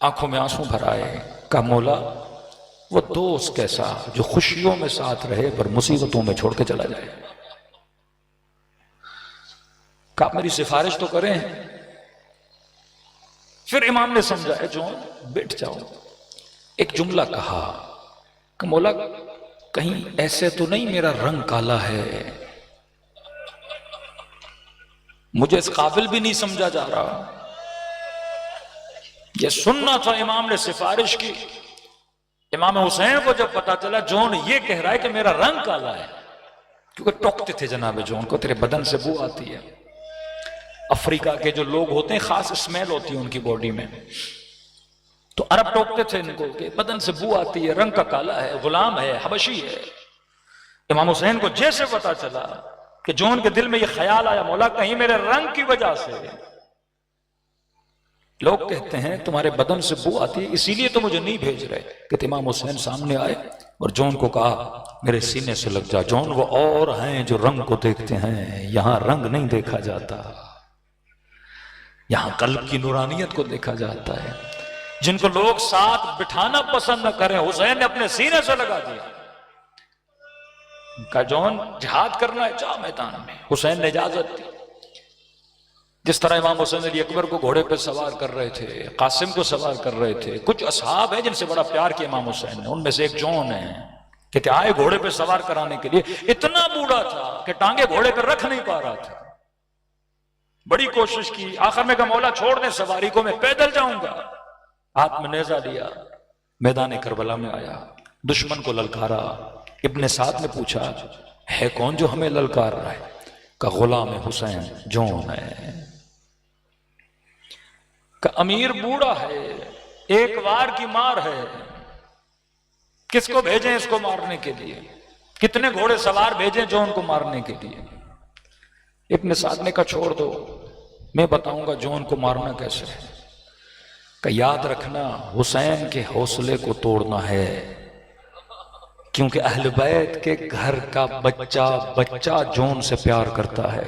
آنکھوں میں آنسو بھر آئے، کہا مولا وہ دوست کیسا جو خوشیوں میں ساتھ رہے پر مصیبتوں میں چھوڑ کے چلا جائے؟ کہ آپ میری سفارش تو کریں۔ پھر امام نے سمجھایا جو بیٹھ جاؤ۔ ایک جملہ کہا کہ مولا کہیں ایسے تو نہیں میرا رنگ کالا ہے، مجھے اس قابل بھی نہیں سمجھا جا رہا۔ یہ سننا تھا، امام نے سفارش کی۔ امام حسین کو جب پتا چلا جون یہ کہہ رہا ہے کہ میرا رنگ کالا ہے، کیونکہ ٹوکتے تھے جناب جون کو، تیرے بدن سے بو آتی ہے۔ افریقہ کے جو لوگ ہوتے ہیں خاص اسمیل ہوتی ہے ان کی باڈی میں، تو عرب ٹوکتے تھے ان کو کہ بدن سے بو آتی ہے، رنگ کا کالا ہے، غلام ہے، حبشی ہے۔ امام حسین کو جیسے پتا چلا کہ جون کے دل میں یہ خیال آیا مولا کہیں میرے رنگ کی وجہ سے لوگ کہتے ہیں تمہارے بدن سے بو آتی ہے اسی لیے تو مجھے نہیں بھیج رہے، کہ امام حسین سامنے آئے اور جون کو کہا میرے سینے سے لگ جا۔ جون وہ اور ہیں جو رنگ کو دیکھتے ہیں، یہاں رنگ نہیں دیکھا جاتا، یہاں قلب کی نورانیت کو دیکھا جاتا ہے۔ جن کو لوگ ساتھ بٹھانا پسند نہ کریں، حسین نے اپنے سینے سے لگا دیا۔ کہا جون جہاد کرنا ہے جا میدان میں۔ حسین نے اجازت دی۔ جس طرح امام حسین علی اکبر کو گھوڑے پہ سوار کر رہے تھے، قاسم کو سوار کر رہے تھے، کچھ اصحاب ہیں جن سے بڑا پیار کیا امام حسین نے، ان میں سے ایک جون ہے کہ آئے گھوڑے پہ سوار کرانے کے لیے، اتنا بوڑھا تھا کہ ٹانگیں گھوڑے پہ رکھ نہیں پا رہا تھا، بڑی کوشش کی، آخر میں کہا مولا چھوڑ دیں سواری کو، میں پیدل جاؤں گا۔ ہاتھ میں نیزہ لیا، میدان کربلا میں آیا، دشمن کو للکارا۔ ابن سعد نے پوچھا ہے کون جو ہمیں للکار رہا ہے؟ کہ غلام حسین جون ہے۔ کہ امیر بوڑھا ہے، ایک وار کی مار ہے، کس کو بھیجیں اس کو مارنے کے لیے؟ کتنے گھوڑے سوار بھیجیں جون کو مارنے کے لیے؟ ابن سعد نے کہا چھوڑ دو، میں بتاؤں گا جون کو مارنا کیسے ہے۔ کہ یاد رکھنا حسین کے حوصلے کو توڑنا ہے، کیونکہ اہل بیت کے گھر کا بچہ جون سے پیار کرتا ہے۔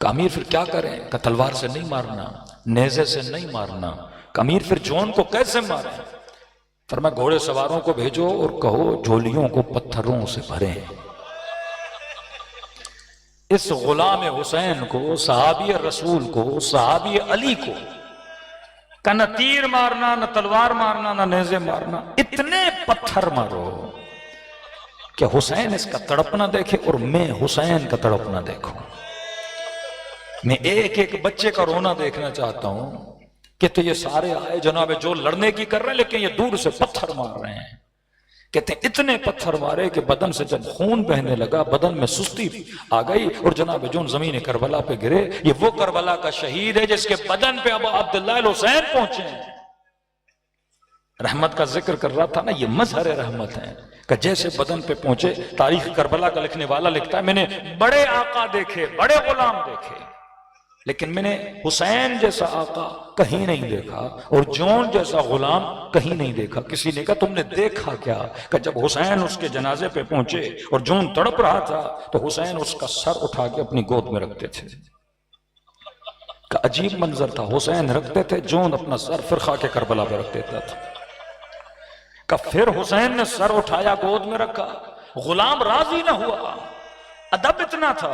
کہ امیر پھر کیا کریں؟ کہ تلوار سے نہیں مارنا، نیزے سے نہیں مارنا۔ کہ امیر پھر جون کو کیسے ماریں؟ فرمایا گھوڑے سواروں کو بھیجو اور کہو جھولیوں کو پتھروں سے بھریں۔ اس غلام حسین کو، صحابی رسول کو، صحابی علی کو کہ نہ تیر مارنا، نہ تلوار مارنا، نہ نیزے مارنا، اتنے پتھر مارو کہ حسین اس کا تڑپنا دیکھے اور میں حسین کا تڑپنا دیکھوں۔ میں ایک ایک بچے کا رونا دیکھنا چاہتا ہوں کہ تو یہ سارے آئے جناب جو لڑنے کی کر رہے ہیں لیکن یہ دور سے پتھر مار رہے ہیں۔ کہتے ہیں اتنے پتھر مارے کہ بدن سے جب خون بہنے لگا بدن میں سستی آ گئی اور جناب جون زمین کربلا پہ گرے۔ یہ وہ کربلا کا شہید ہے جس کے بدن پہ ابو عبداللہ الحسین پہنچے ہیں۔ رحمت کا ذکر کر رہا تھا نا، یہ مظہر رحمت ہے کہ جیسے بدن پہ پہنچے۔ تاریخ کربلا کا لکھنے والا لکھتا ہے میں نے بڑے آقا دیکھے، بڑے غلام دیکھے، لیکن میں نے حسین جیسا آقا کہیں نہیں دیکھا اور جون جیسا غلام کہیں نہیں دیکھا۔ کسی نے کہا تم نے دیکھا کیا؟ کہ جب حسین اس کے جنازے پہ پہنچے اور جون تڑپ رہا تھا تو حسین اس کا سر اٹھا کے اپنی گود میں رکھتے تھے۔ کہ عجیب منظر تھا، حسین رکھتے تھے، جون اپنا سر پھر خاک کربلا پہ رکھ دیتا تھا۔ کہ پھر حسین نے سر اٹھایا، گود میں رکھا، غلام راضی نہ ہوا، ادب اتنا تھا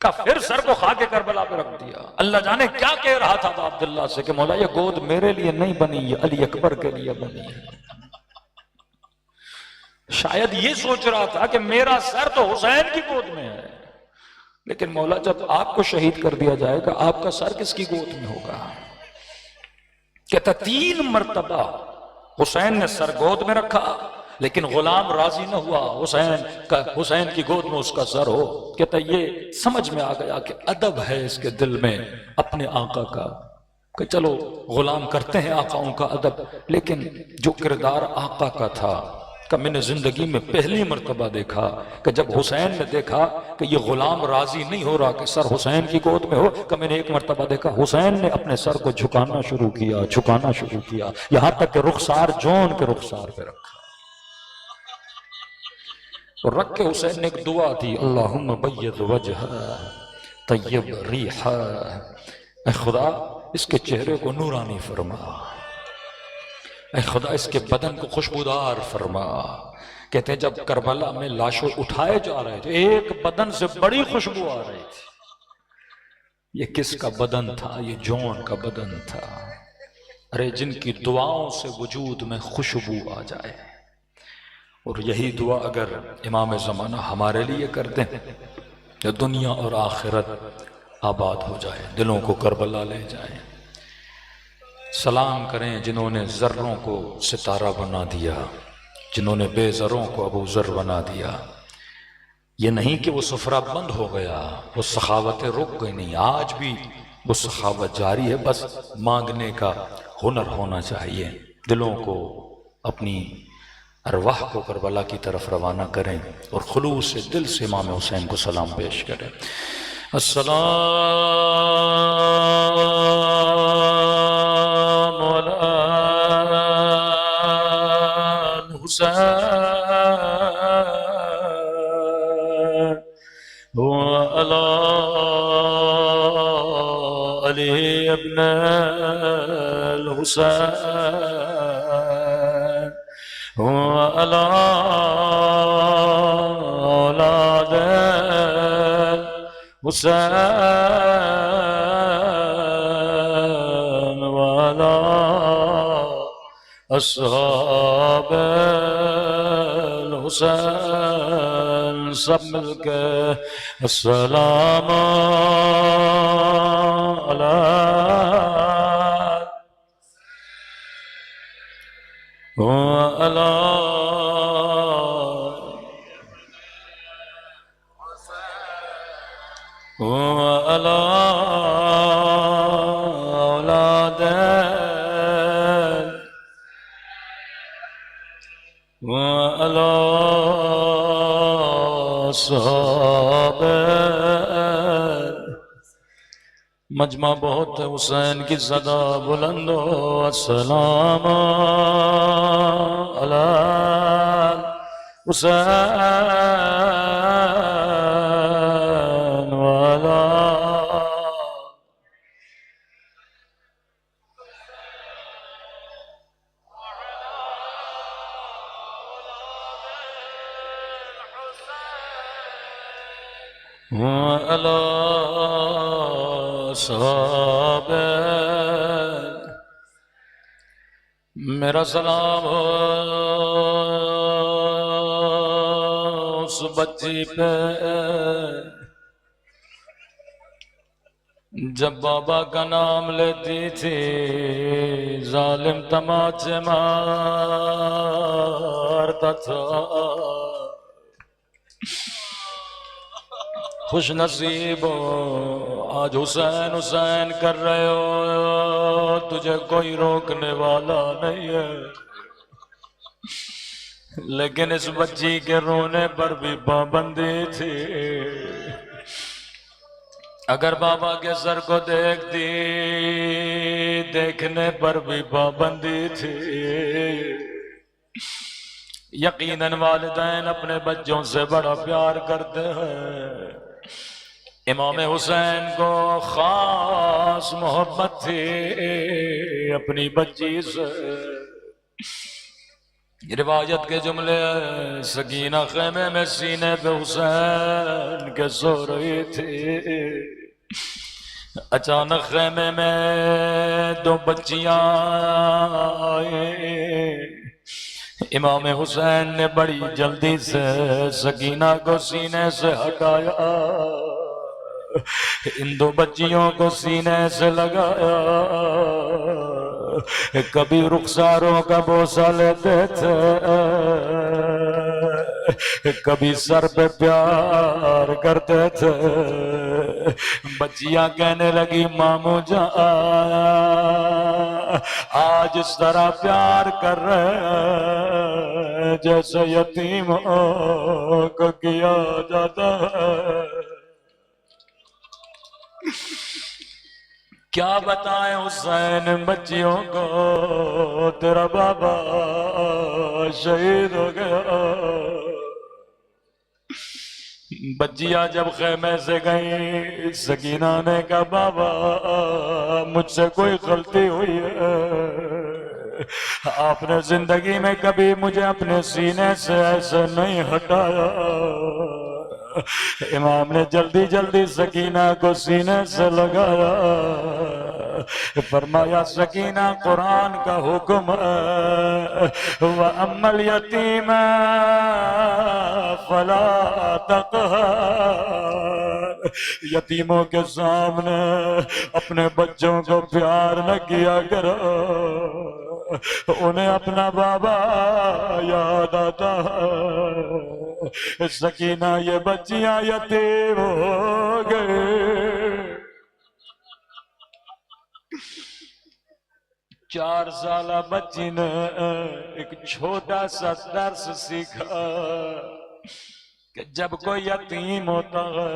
کہ پھر سر کو خاک کربلا پہ رکھ دیا۔ اللہ جانے کیا کہہ رہا تھا عبداللہ سے کہ مولا یہ گود میرے لیے نہیں بنی، یہ علی اکبر کے لیے بنی ہے۔ شاید یہ سوچ رہا تھا کہ میرا سر تو حسین کی گود میں ہے، لیکن مولا جب آپ کو شہید کر دیا جائے گا آپ کا سر کس کی گود میں ہوگا؟ کہتا 3 مرتبہ حسین نے سر گود میں رکھا لیکن غلام راضی نہ ہوا حسین کی گود میں اس کا سر ہو۔ کہتا یہ سمجھ میں آ گیا کہ ادب ہے اس کے دل میں اپنے آقا کا، کہ چلو غلام کرتے ہیں آقاؤں کا ادب، لیکن جو کردار آقا کا تھا کہ میں نے زندگی میں پہلی مرتبہ دیکھا کہ جب حسین نے دیکھا کہ یہ غلام راضی نہیں ہو رہا کہ سر حسین کی گود میں ہو، کہ میں نے ایک مرتبہ دیکھا حسین نے اپنے سر کو جھکانا شروع کیا، یہاں تک کہ رخسار جون کے رخسار پہ رکھا اور رکھ کے حسین نے ایک دعا دی، اللہم بید وجہ طیب ریحہ، اے خدا اس کے چہرے کو نورانی فرما، اے خدا اس کے بدن کو خوشبودار فرما. کہتے ہیں جب کربلا میں لاشوں اٹھائے جا رہے تھے ایک بدن سے بڑی خوشبو آ رہی تھی. یہ کس کا بدن تھا؟ یہ جون کا بدن تھا. ارے جن کی دعاؤں سے وجود میں خوشبو آ جائے. اور یہی دعا اگر امام زمانہ ہمارے لیے کر دیں تو دنیا اور آخرت آباد ہو جائے، دلوں کو کربلا لے جائیں. سلام کریں جنہوں نے ذروں کو ستارہ بنا دیا، جنہوں نے بے ذروں کو ابو ذر بنا دیا. یہ نہیں کہ وہ سفرہ بند ہو گیا، وہ سخاوتیں رک گئی، نہیں، آج بھی وہ سخاوت جاری ہے. بس مانگنے کا ہنر ہونا چاہیے. دلوں کو، اپنی ارواح کو کربلا کی طرف روانہ کریں اور خلوص سے دل سے امام حسین کو سلام پیش کریں. السلام علی الحسین وعلی علی ابن الحسین وعلی اولاد حسین وعلی اصحاب الحسین. سب مل کے السلام علی وعلی وعلی اولاد وعلی اصحاب. مجمع بہت ہے، حسین کی صدا بلند ہو. السلام علی حسین وعلی وعلی اصحاب. میرا سلام ہو اس بچی پہ جب بابا کا نام لیتی تھی ظالم تماچے مارتا تھا. خوش نصیب ہو آج حسین حسین کر رہے ہو، تجھے کوئی روکنے والا نہیں ہے. لیکن اس بچی کے رونے پر بھی پابندی تھی. اگر بابا کے سر کو دیکھتی دیکھنے پر بھی پابندی تھی. یقیناً والدین اپنے بچوں سے بڑا پیار کرتے ہیں. امام حسین کو خاص محبت تھی اپنی بچی سے. روایت کے جملے سکینہ خیمے میں سینے پہ حسین کے سو رہی تھی. اچانک خیمے میں دو بچیاں آئیں. امام حسین نے بڑی جلدی سے سکینہ کو سینے سے ہٹایا، ان دو بچیوں کو سینے سے لگایا. کبھی رخساروں کا بوسہ لیتے تھے، کبھی سر پہ پیار کرتے تھے. بچیاں کہنے لگی ماموں جان آج اس طرح پیار کر رہے ہیں جیسے یتیموں کو کیا جاتا ہے. کیا بتائیں حسین بچیوں کو، تیرا بابا شہید ہو گیا. بچیاں جب خیمے سے گئیں سکینہ نے کہا بابا مجھ سے کوئی غلطی ہوئی ہے، آپ نے زندگی میں کبھی مجھے اپنے سینے سے ایسے نہیں ہٹایا۔ امام نے جلدی جلدی سکینہ کو سینے سے لگایا، فرمایا سکینہ قرآن کا حکم ہے، وَأَمَّا الْيَتِيمَ فَلَا تَقْهَرْ، یتیموں کے سامنے اپنے بچوں کو پیار نہ کیا کرو، انہیں اپنا بابا یاد آتا ہے۔ سکینہ یہ بچیاں یتیم ہو گئے، 4 سالہ بچی نے ایک چھوٹا سا درس سیکھا کہ جب کوئی یتیم ہوتا ہے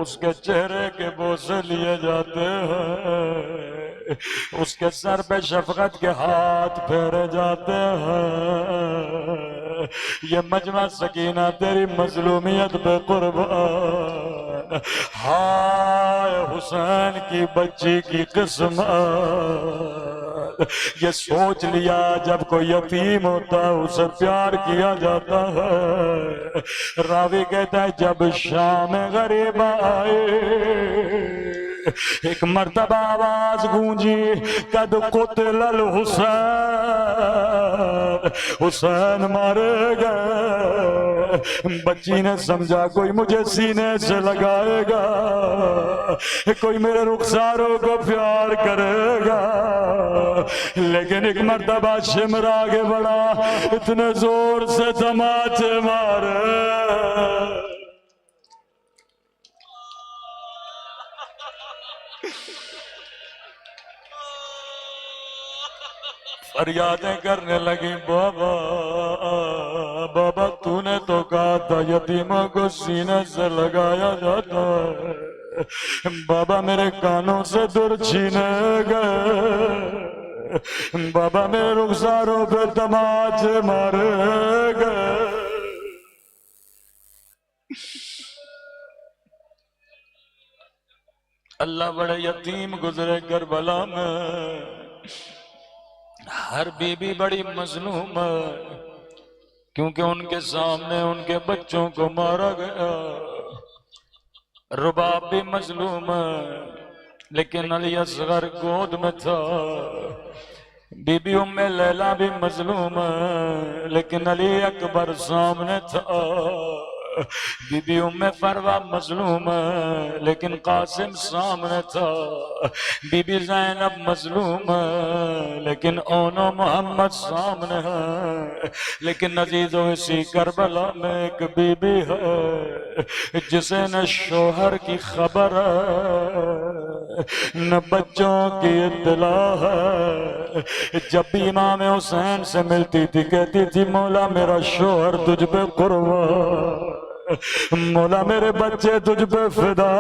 اس کے چہرے کے بوسے لیے جاتے ہیں، اس کے سر پہ شفقت کے ہاتھ پھیرے جاتے ہیں۔ یہ مجمع سکینہ تیری مظلومیت پہ قربان، ہائے حسین کی بچی کی قسمت، یہ سوچ لیا جب کوئی یتیم ہوتا ہے اسے پیار کیا جاتا ہے۔ راوی کہتا ہے جب شام غریب آئے ایک مرتبہ آواز گونجی، قد قتل الحسین، حسین مارے گئے۔ بچی نے سمجھا کوئی مجھے سینے سے لگائے گا، کوئی میرے رخساروں کو پیار کرے گا، لیکن ایک مرتبہ شمر آگے بڑھا، اتنے زور سے تماچے مارے، فریادیں کرنے لگی، بابا بابا تو نے تو کہا تھا یتیموں کو سینے سے لگایا جاتا ہے، بابا میرے کانوں سے در چھینے گئے، بابا میرے رخساروں پہ تماچے مارے گئے۔ اللہ بڑے یتیم گزرے کربلا میں، ہر بی بی بڑی مظلوم ہے، کیونکہ ان کے سامنے ان کے بچوں کو مارا گیا۔ رباب بھی مظلوم ہے، لیکن علی اصغر گود میں تھا۔ بی بی ام لیلہ بھی مظلوم ہے، لیکن علی اکبر سامنے تھا۔ بی بی ام فروہ مظلوم ہے، لیکن قاسم سامنے تھا۔ بی بی زینب مظلوم ہے، لیکن اونو محمد سامنے ہے۔ لیکن عزیزو اسی کربلا میں ایک بی بی ہے جسے نہ شوہر کی خبر ہے نہ بچوں کی اطلاع ہے۔ جب بھی امام حسین سے ملتی تھی کہتی تھی مولا میرا شوہر تجھ پہ قربان، مولا میرے بچے تجھ پہ فدا۔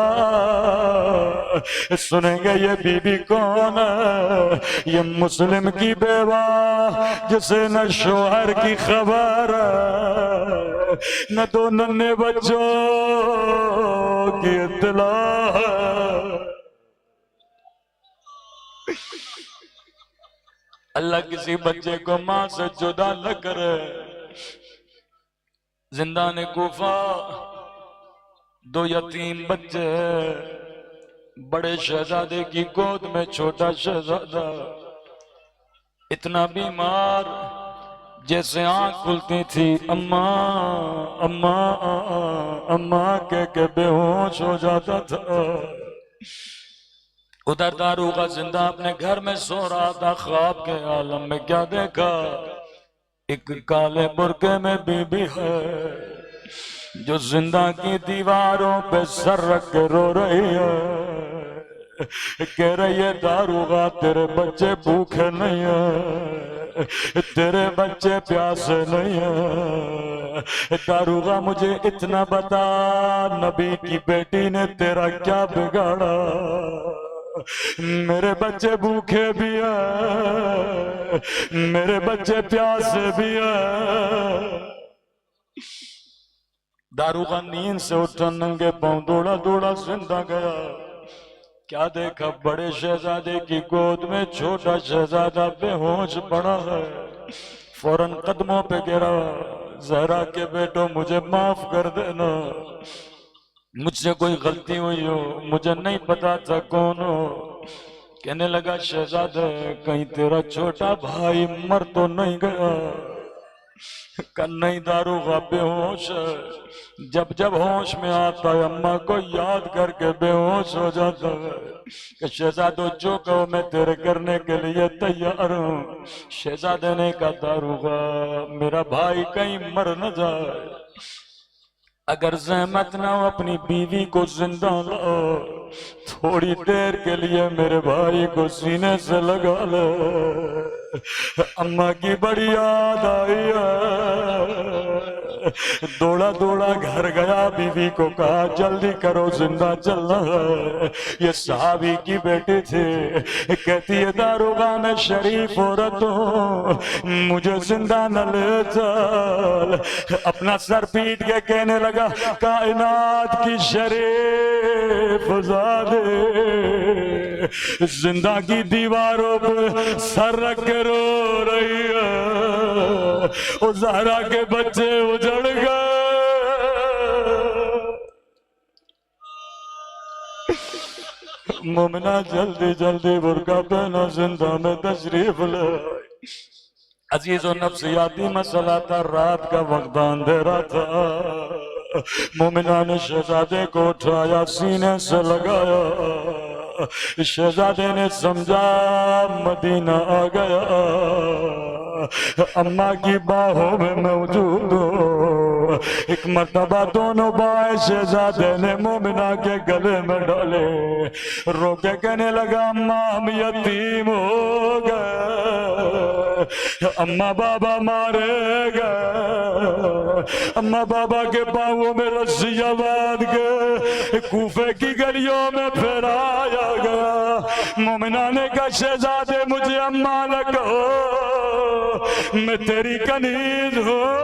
سنیں گے یہ بی بی کون ہے؟ یہ مسلم کی بیوہ جسے نہ شوہر کی خبر ہے نہ دو ننھے بچوں کی اطلاع ہے۔ اللہ کسی بچے کو ماں سے جدا نہ کرے۔ زندان کوفہ 2 یتیم بچے، بڑے شہزادے کی گود میں چھوٹا شہزادہ، اتنا بیمار جیسے آنکھ کھلتی تھی اماں اماں اماں کہہ کے بے ہوش ہو جاتا تھا۔ ادھر داروغہ زندہ اپنے گھر میں سو رہا تھا، خواب کے عالم میں کیا دیکھا؟ ایک کالے برقعے میں بی بی ہے جو زندہ کی دیواروں پہ سر رکھ کے رو رہی ہے، کہہ رہی ہے داروغہ تیرے بچے بھوکے نہیں ہیں، تیرے بچے پیاسے نہیں ہیں، داروغہ مجھے اتنا بتا نبی کی بیٹی نے تیرا کیا بگاڑا؟ میرے بچے بھوکے بھی ہیں، میرے بچے پیاسے بھی ہیں۔ داروغہ نیند سے اٹھا، ننگے پاؤں دوڑا دوڑا زندہ گیا، کیا دیکھا بڑے شہزادے کی گود میں چھوٹا شہزادہ بے ہوش پڑا ہے، فوراً قدموں پہ گرا، زہرا کے بیٹو مجھے معاف کر دینا، مجھ سے کوئی غلطی ہوئی ہو، مجھے نہیں پتا تھا کون ہو۔ کہنے لگا شہزادے کہیں تیرا چھوٹا بھائی مر تو نہیں گیا؟ کہ نہیں داروغہ بے ہوش ہے، جب جب ہوش میں آتا ہے اماں کو یاد کر کے بے ہوش ہو جاتا ہے کہ شہزادو جو کہو میں تیرے کرنے کے لیے تیار ہوں۔ شہزادے نے کہا داروغہ میرا بھائی کہیں مر نہ جائے، اگر زحمت نہ ہو اپنی بیوی کو زندہ لاؤ، تھوڑی دیر کے لیے میرے بھائی کو سینے سے لگا لو۔ اماں کی بڑی یاد آئی ہے، دوڑا دوڑا گھر گیا، بیوی کو کہا جلدی کرو زندہ چلنا ہے۔ یہ صحابی کی بیٹی تھی، کہتی ہے داروغہ میں شریف عورت ہوں، مجھے زندہ نہ لے چل۔ اپنا سر پیٹ کے کہنے لگا کائنات کی شریف زادے، زندہ کی دیواروں پہ سر رکھ کے رو رہی ہے، وہ زہرا کے بچے اجڑ گئے۔ مومنہ جلدی جلدی برقع پہنا، زندہ میں تشریف لے۔ عزیز و نفسیاتی مسئلہ تھا، رات کا وقت اندھیرا تھا، مومنہ نے شہزادے کو اٹھایا، سینے سے لگایا، شہزادے نے سمجھا مدینہ آ گیا، اماں کی باہوں میں موجود ہو۔ ایک مرتبہ دونوں بائیں شہزادے نے مومنہ کے گلے میں ڈالے، رو کے کہنے لگا اماں ہم یتیم ہو گئے، اماں بابا مارے گئے، اماں بابا کے پاؤں میں رسیاں باندھ کے کوفے کی گلیوں میں پھیرایا گیا۔ مومنہ نے کہا شہزادے مجھے اماں نہ کہو، میں تیری کنیز ہوں۔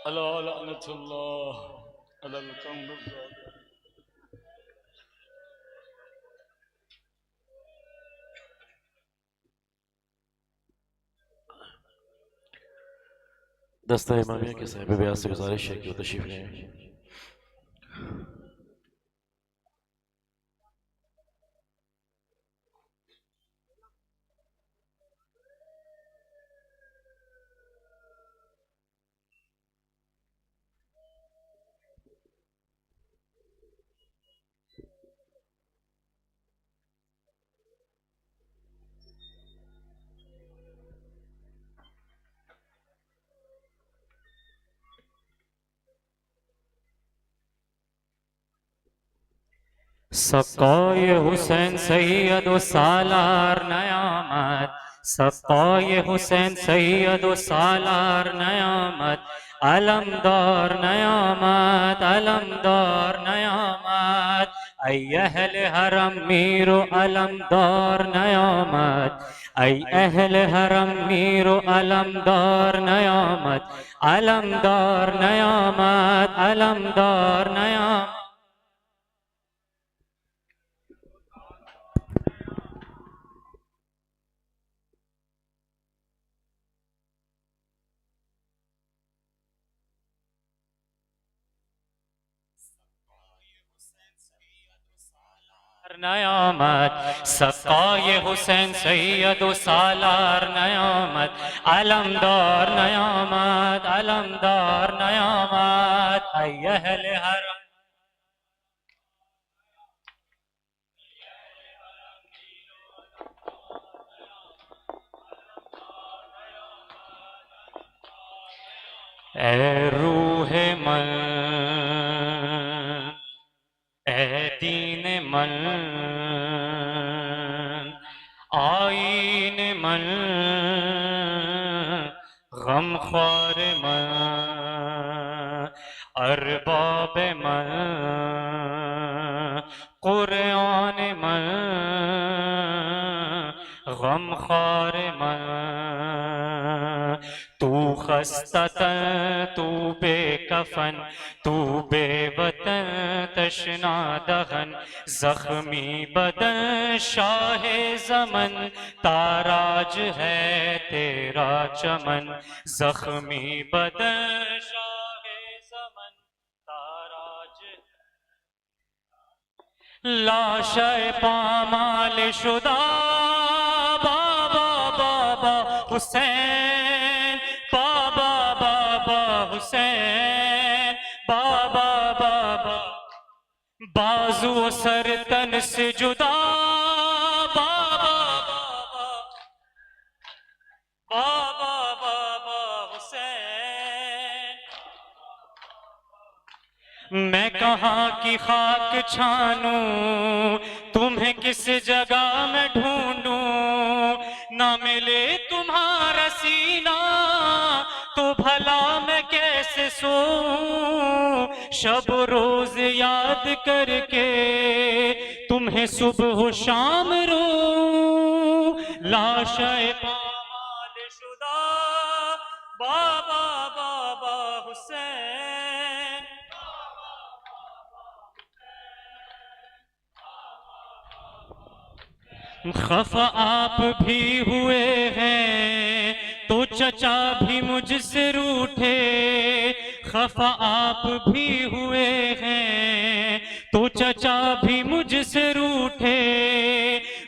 اللہ لعنت اللہ علی القوم الظالمین۔ دستہ امامیہ کے صاحب بیعت سے گزارش ہے کہ وہ تشریف لیں۔ سقائے حسین سید و سالار نیامد، سقائے حسین سید و سالار نیامد، علمدار نیامد، علمدار نیامد، ای اہل حرم میر و علمدار نیامد، ای اہل حرم میر و علمدار نیامد، علمدار نیامد، علمدار نیامد۔ نیامد، سقائے حسین سید و سالار نیامد، علمدار نیامد، علمدار نیامد، ای اہل حرم اے روح من، اے دین من، آئین من، غم خوار من، ارباب من، قرآن من، غم خوار من، تو خستہ تن تو بے کفن تو بے وطن تشنا دہن زخمی بدن شاہ زمن تاراج ہے تیرا چمن زخمی بدن شاہ زمن تاراج لاش پامال شدہ بابا بابا حسین بابا بابا حسین بابا بابا بازو و سر تن سے جدا بابا بابا بابا بابا حسین میں کہاں کی خاک چھانوں تمہیں کس جگہ میں ڈھونڈوں نہ ملے تمہارا سینہ تو بھلا میں کیسے سوؤں شب روز یاد کر کے تمہیں صبح و شام رو لاش پامال شدہ بابا بابا حسین خفا آپ بھی ہوئے ہیں تو چچا بھی مجھ سے روٹھے خفا آپ بھی ہوئے ہیں تو چچا بھی مجھ سے روٹھے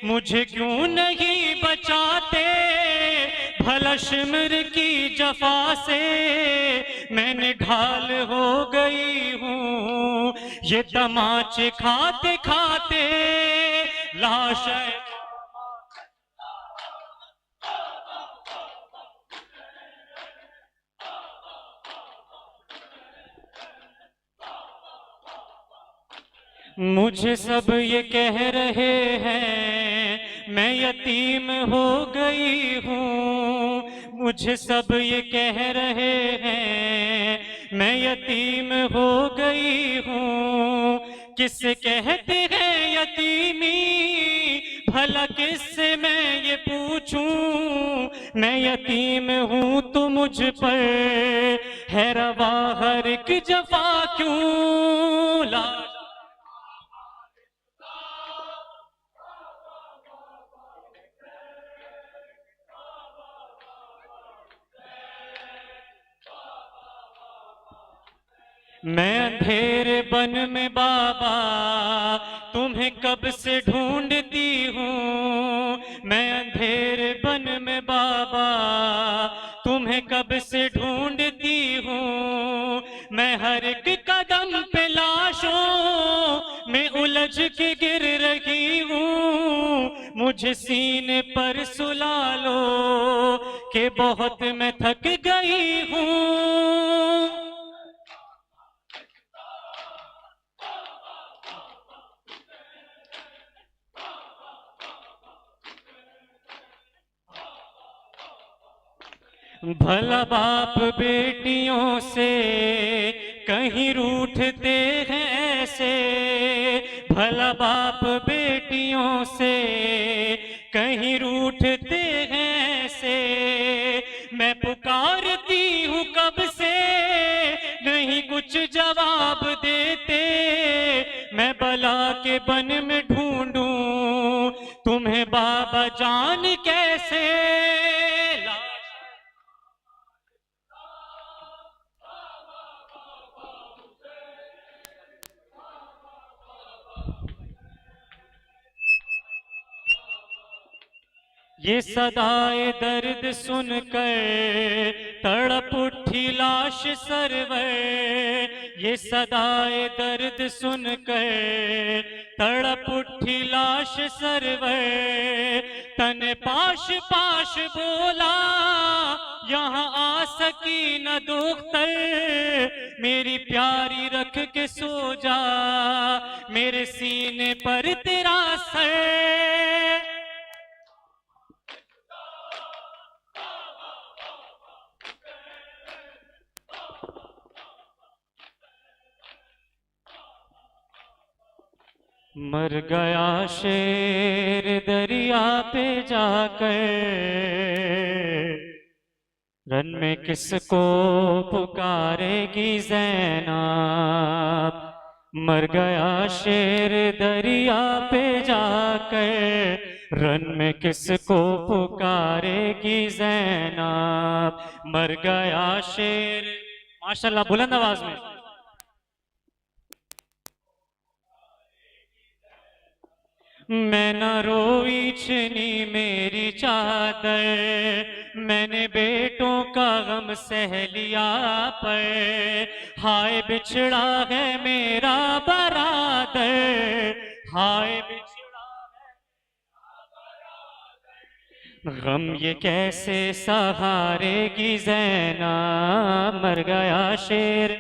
مجھے کیوں نہیں بچاتے بھلا شمر کی جفا سے میں نڈھال ہو گئی ہوں یہ تماچے کھاتے کھاتے لاش مجھے سب یہ کہہ رہے ہیں میں یتیم ہو گئی ہوں مجھے سب یہ کہہ رہے ہیں میں یتیم ہو گئی ہوں کس سے کہتے ہیں یتیمی بھلا کس سے میں یہ پوچھوں میں یتیم ہوں تو مجھ پر ہے روا ہر ایک جفا کیوں لاش میں اندھیرے بن میں بابا تمہیں کب سے ڈھونڈتی ہوں میں اندھیرے بن میں بابا تمہیں کب سے ڈھونڈتی ہوں میں ہر ایک قدم پہ لاشوں میں الجھ کے گر رہی ہوں مجھے سینے پر سلا لو کہ بہت میں تھک گئی ہوں بھلا باپ بیٹیوں سے کہیں روٹھتے ہیں ایسے بھلا باپ بیٹیوں سے کہیں روٹھتے ہیں ایسے میں پکارتی ہوں کب سے نہیں کچھ جواب دیتے میں بلا کے بن میں ڈھونڈوں تمہیں بابا جان کیسے یہ صدائے درد سن کر تڑپ اٹھی لاش سرور یہ صدائے درد سن کر تڑپ اٹھی لاش سرور تن پاش پاش بولا یہاں آ سکی نہ دختر میری پیاری رکھ کے سو جا میرے سینے پر تیرا سر مر گیا شیر دریا پہ جا کر رن میں کس کو پکارے گی زینب، مر گیا شیر دریا پہ جا کر، رن میں کس کو پکارے گی زینب، مر گیا شیر. ماشاءاللہ بلند آواز میں. میں نہ روئی چھنی میری چادر، میں نے بیٹوں کا غم سہ لیا پر، ہائے بچھڑا ہے میرا برادر، ہائے بچھڑا ہے غم یہ کیسے سہارے گی زینب، مر گیا شیر.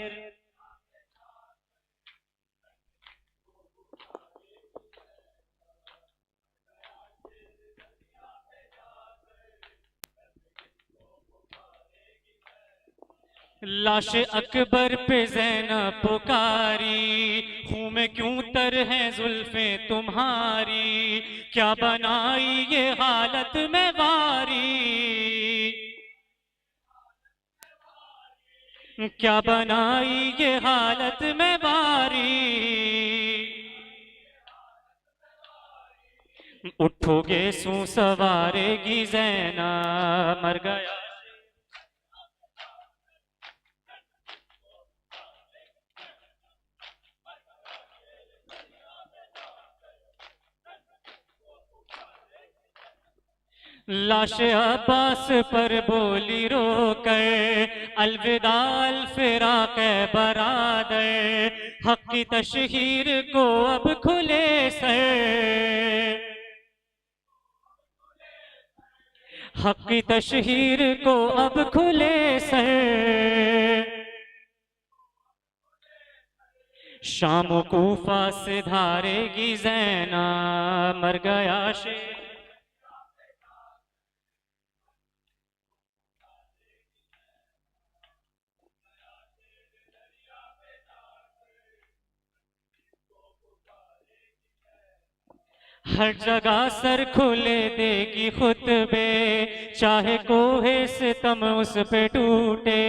لاش اکبر پہ زینب پکاری، خون میں کیوں تر ہیں زلفیں تمہاری، کیا بنائی یہ حالت میں واری، کیا بنائی یہ حالت میں واری. اٹھو گے سو سوارے گی زینب، مر گیا. لاش عباس پر بولی رو کر، الوداع الفراق برادر، حق کی تشہیر کو اب کھلے سر، حق کی تشہیر کو اب کھلے سر. شام و کوفہ سے دھارے گی زینب، مر گیا شیر. ہر جگہ سر کھلے دے گی خطبے، چاہے کوہ ستم اس پہ ٹوٹے،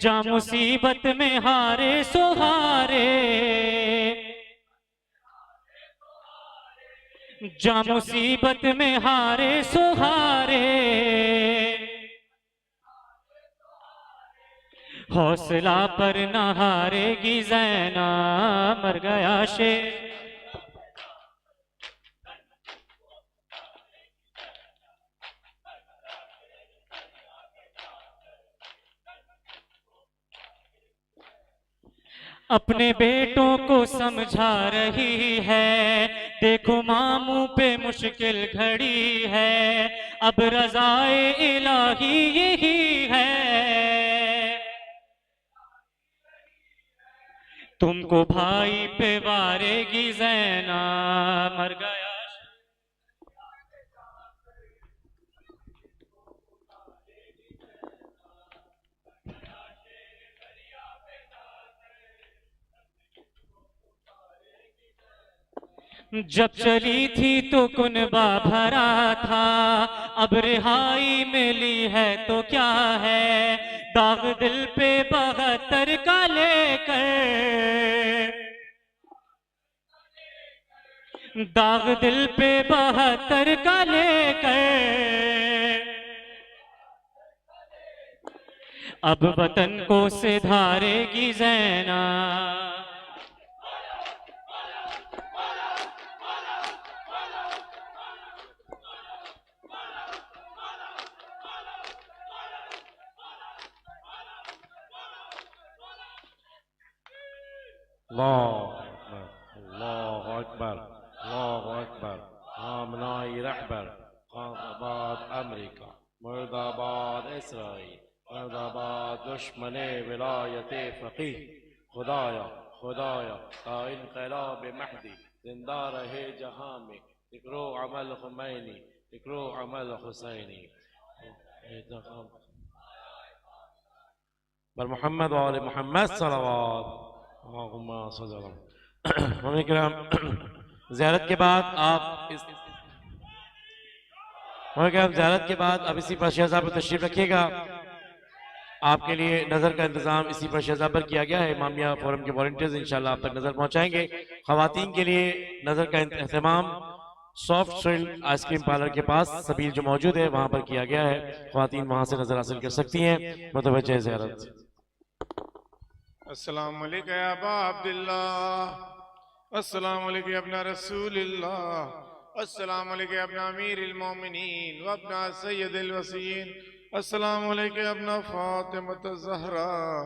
جا مصیبت میں ہارے سو ہارے، جا مصیبت میں ہارے سو ہارے. حوصلہ پر نہ ہارے گی زینب، مر گیا شیر. اپنے بیٹوں کو سمجھا رہی ہے، دیکھو ماموں پہ مشکل گھڑی ہے، اب رضائے الہی یہی ہے، تم کو بھائی پہ وارے گی زینب، مر گیا. جب چلی تھی تو کنبہ بھرا تھا، اب رہائی ملی ہے تو کیا ہے، داغ دل پہ 72 کا لے کر، داغ دل پہ 72 کا لے کر، اب وطن کو سدھارے گی زینب. الله أكبر الله أكبر. آمنای رهبر، مرد امریکا، مرد اسرائیل، مرد دشمن ولایت فقیه. خدایا خدایا تا انقلاب مہدی زندہ رہے جہاں میں، ذکرو عمل خمینی، ذکرو عمل حسینی. بر محمد و آل محمد صلوات. اللہم صلی اللہ علیہ وسلم. مامن کرام، زیارت کے بعد آپ زیارت کے بعد آپ اسی پر شہزاد پر تشریف رکھیے گا. آپ کے لیے نظر کا انتظام اسی پر شہزاد پر کیا گیا ہے. امامیہ فورم کے والنٹیئرز انشاءاللہ آپ تک نظر پہنچائیں گے. خواتین کے لیے نظر کا اہتمام سافٹ سوئل آئس کریم پارلر کے پاس سبیل جو موجود ہے وہاں پر کیا گیا ہے. خواتین وہاں سے نظر حاصل کر سکتی ہیں. متوجہ زیارت. السلام علیکم یا ابا عبداللہ، السلام علیکم یا ابن رسول اللہ، السلام علیکم یا ابن امیر المومنین و ابن سید الوسیین، السلام علیکم یا ابن فاطمۃ الزہرا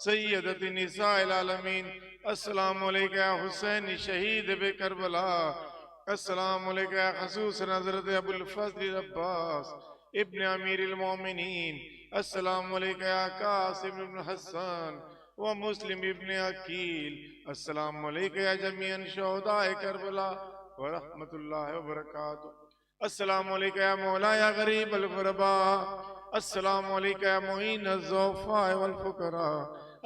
سیدۃ نساء العالمین، السلام علیکم یا حسین شہید بکربلا، السلام علیکم یا خصوص حضرت ابو الفضل عباس ابن امیر المومنین، السلام علیکم یا قاسم ابن حسان و مسلم ابن عقیل، السلام علیکم یا جمیع شہداء کربلا ورحمت اللہ وبرکاتہ، السلام علیکم یا مولا یا غریب الغرباء، السلام علیکم یا معین الضعفاء والفقراء،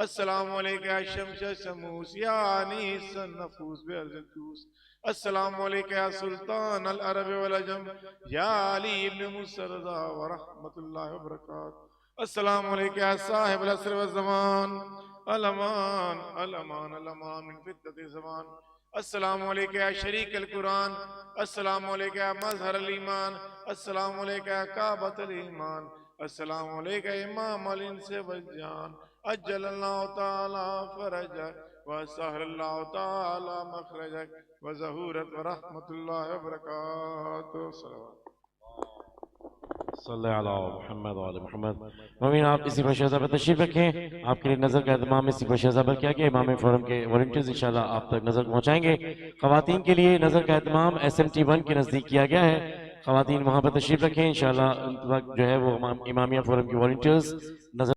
السلام علیکم یا شمس شموس یا انیس النفوس بعرض الطوس، السلام علیکم یا سلطان العرب والعجم یا علی ابن موسیٰ رضا ورحمت اللہ وبرکاتہ، السلام علیکم یا صاحب العصر والزمان، الامان الامان الامان من فتنة الزمان، السلام علیکم یا شریک القرآن، السلام علیکم یا مظہر الایمان، السلام علیکم یا کعبۃ الایمان، السلام علیکم امام الانس والجان، اجل اللہ تعالی فرجک وسہل اللہ تعالی مخرجک وظہورت ورحمت اللہ وبرکاتہ. صلوات صلی اللہ علیہ محمد و علی محمد. مومین آپ اسی پر شہزاد پر تشریف رکھیں. آپ کے لیے نظر کا اہتمام اسی پر شہزاد پر کیا گیا. امام فورم کے والنٹیئرز انشاءاللہ آپ تک نظر پہنچائیں گے. خواتین کے لیے نظر کا اہتمام SMT 1 کے نزدیک کیا گیا ہے. خواتین وہاں پر تشریف رکھیں. انشاءاللہ جو ہے وہ امامیہ فورم کے والنٹیئرز نظر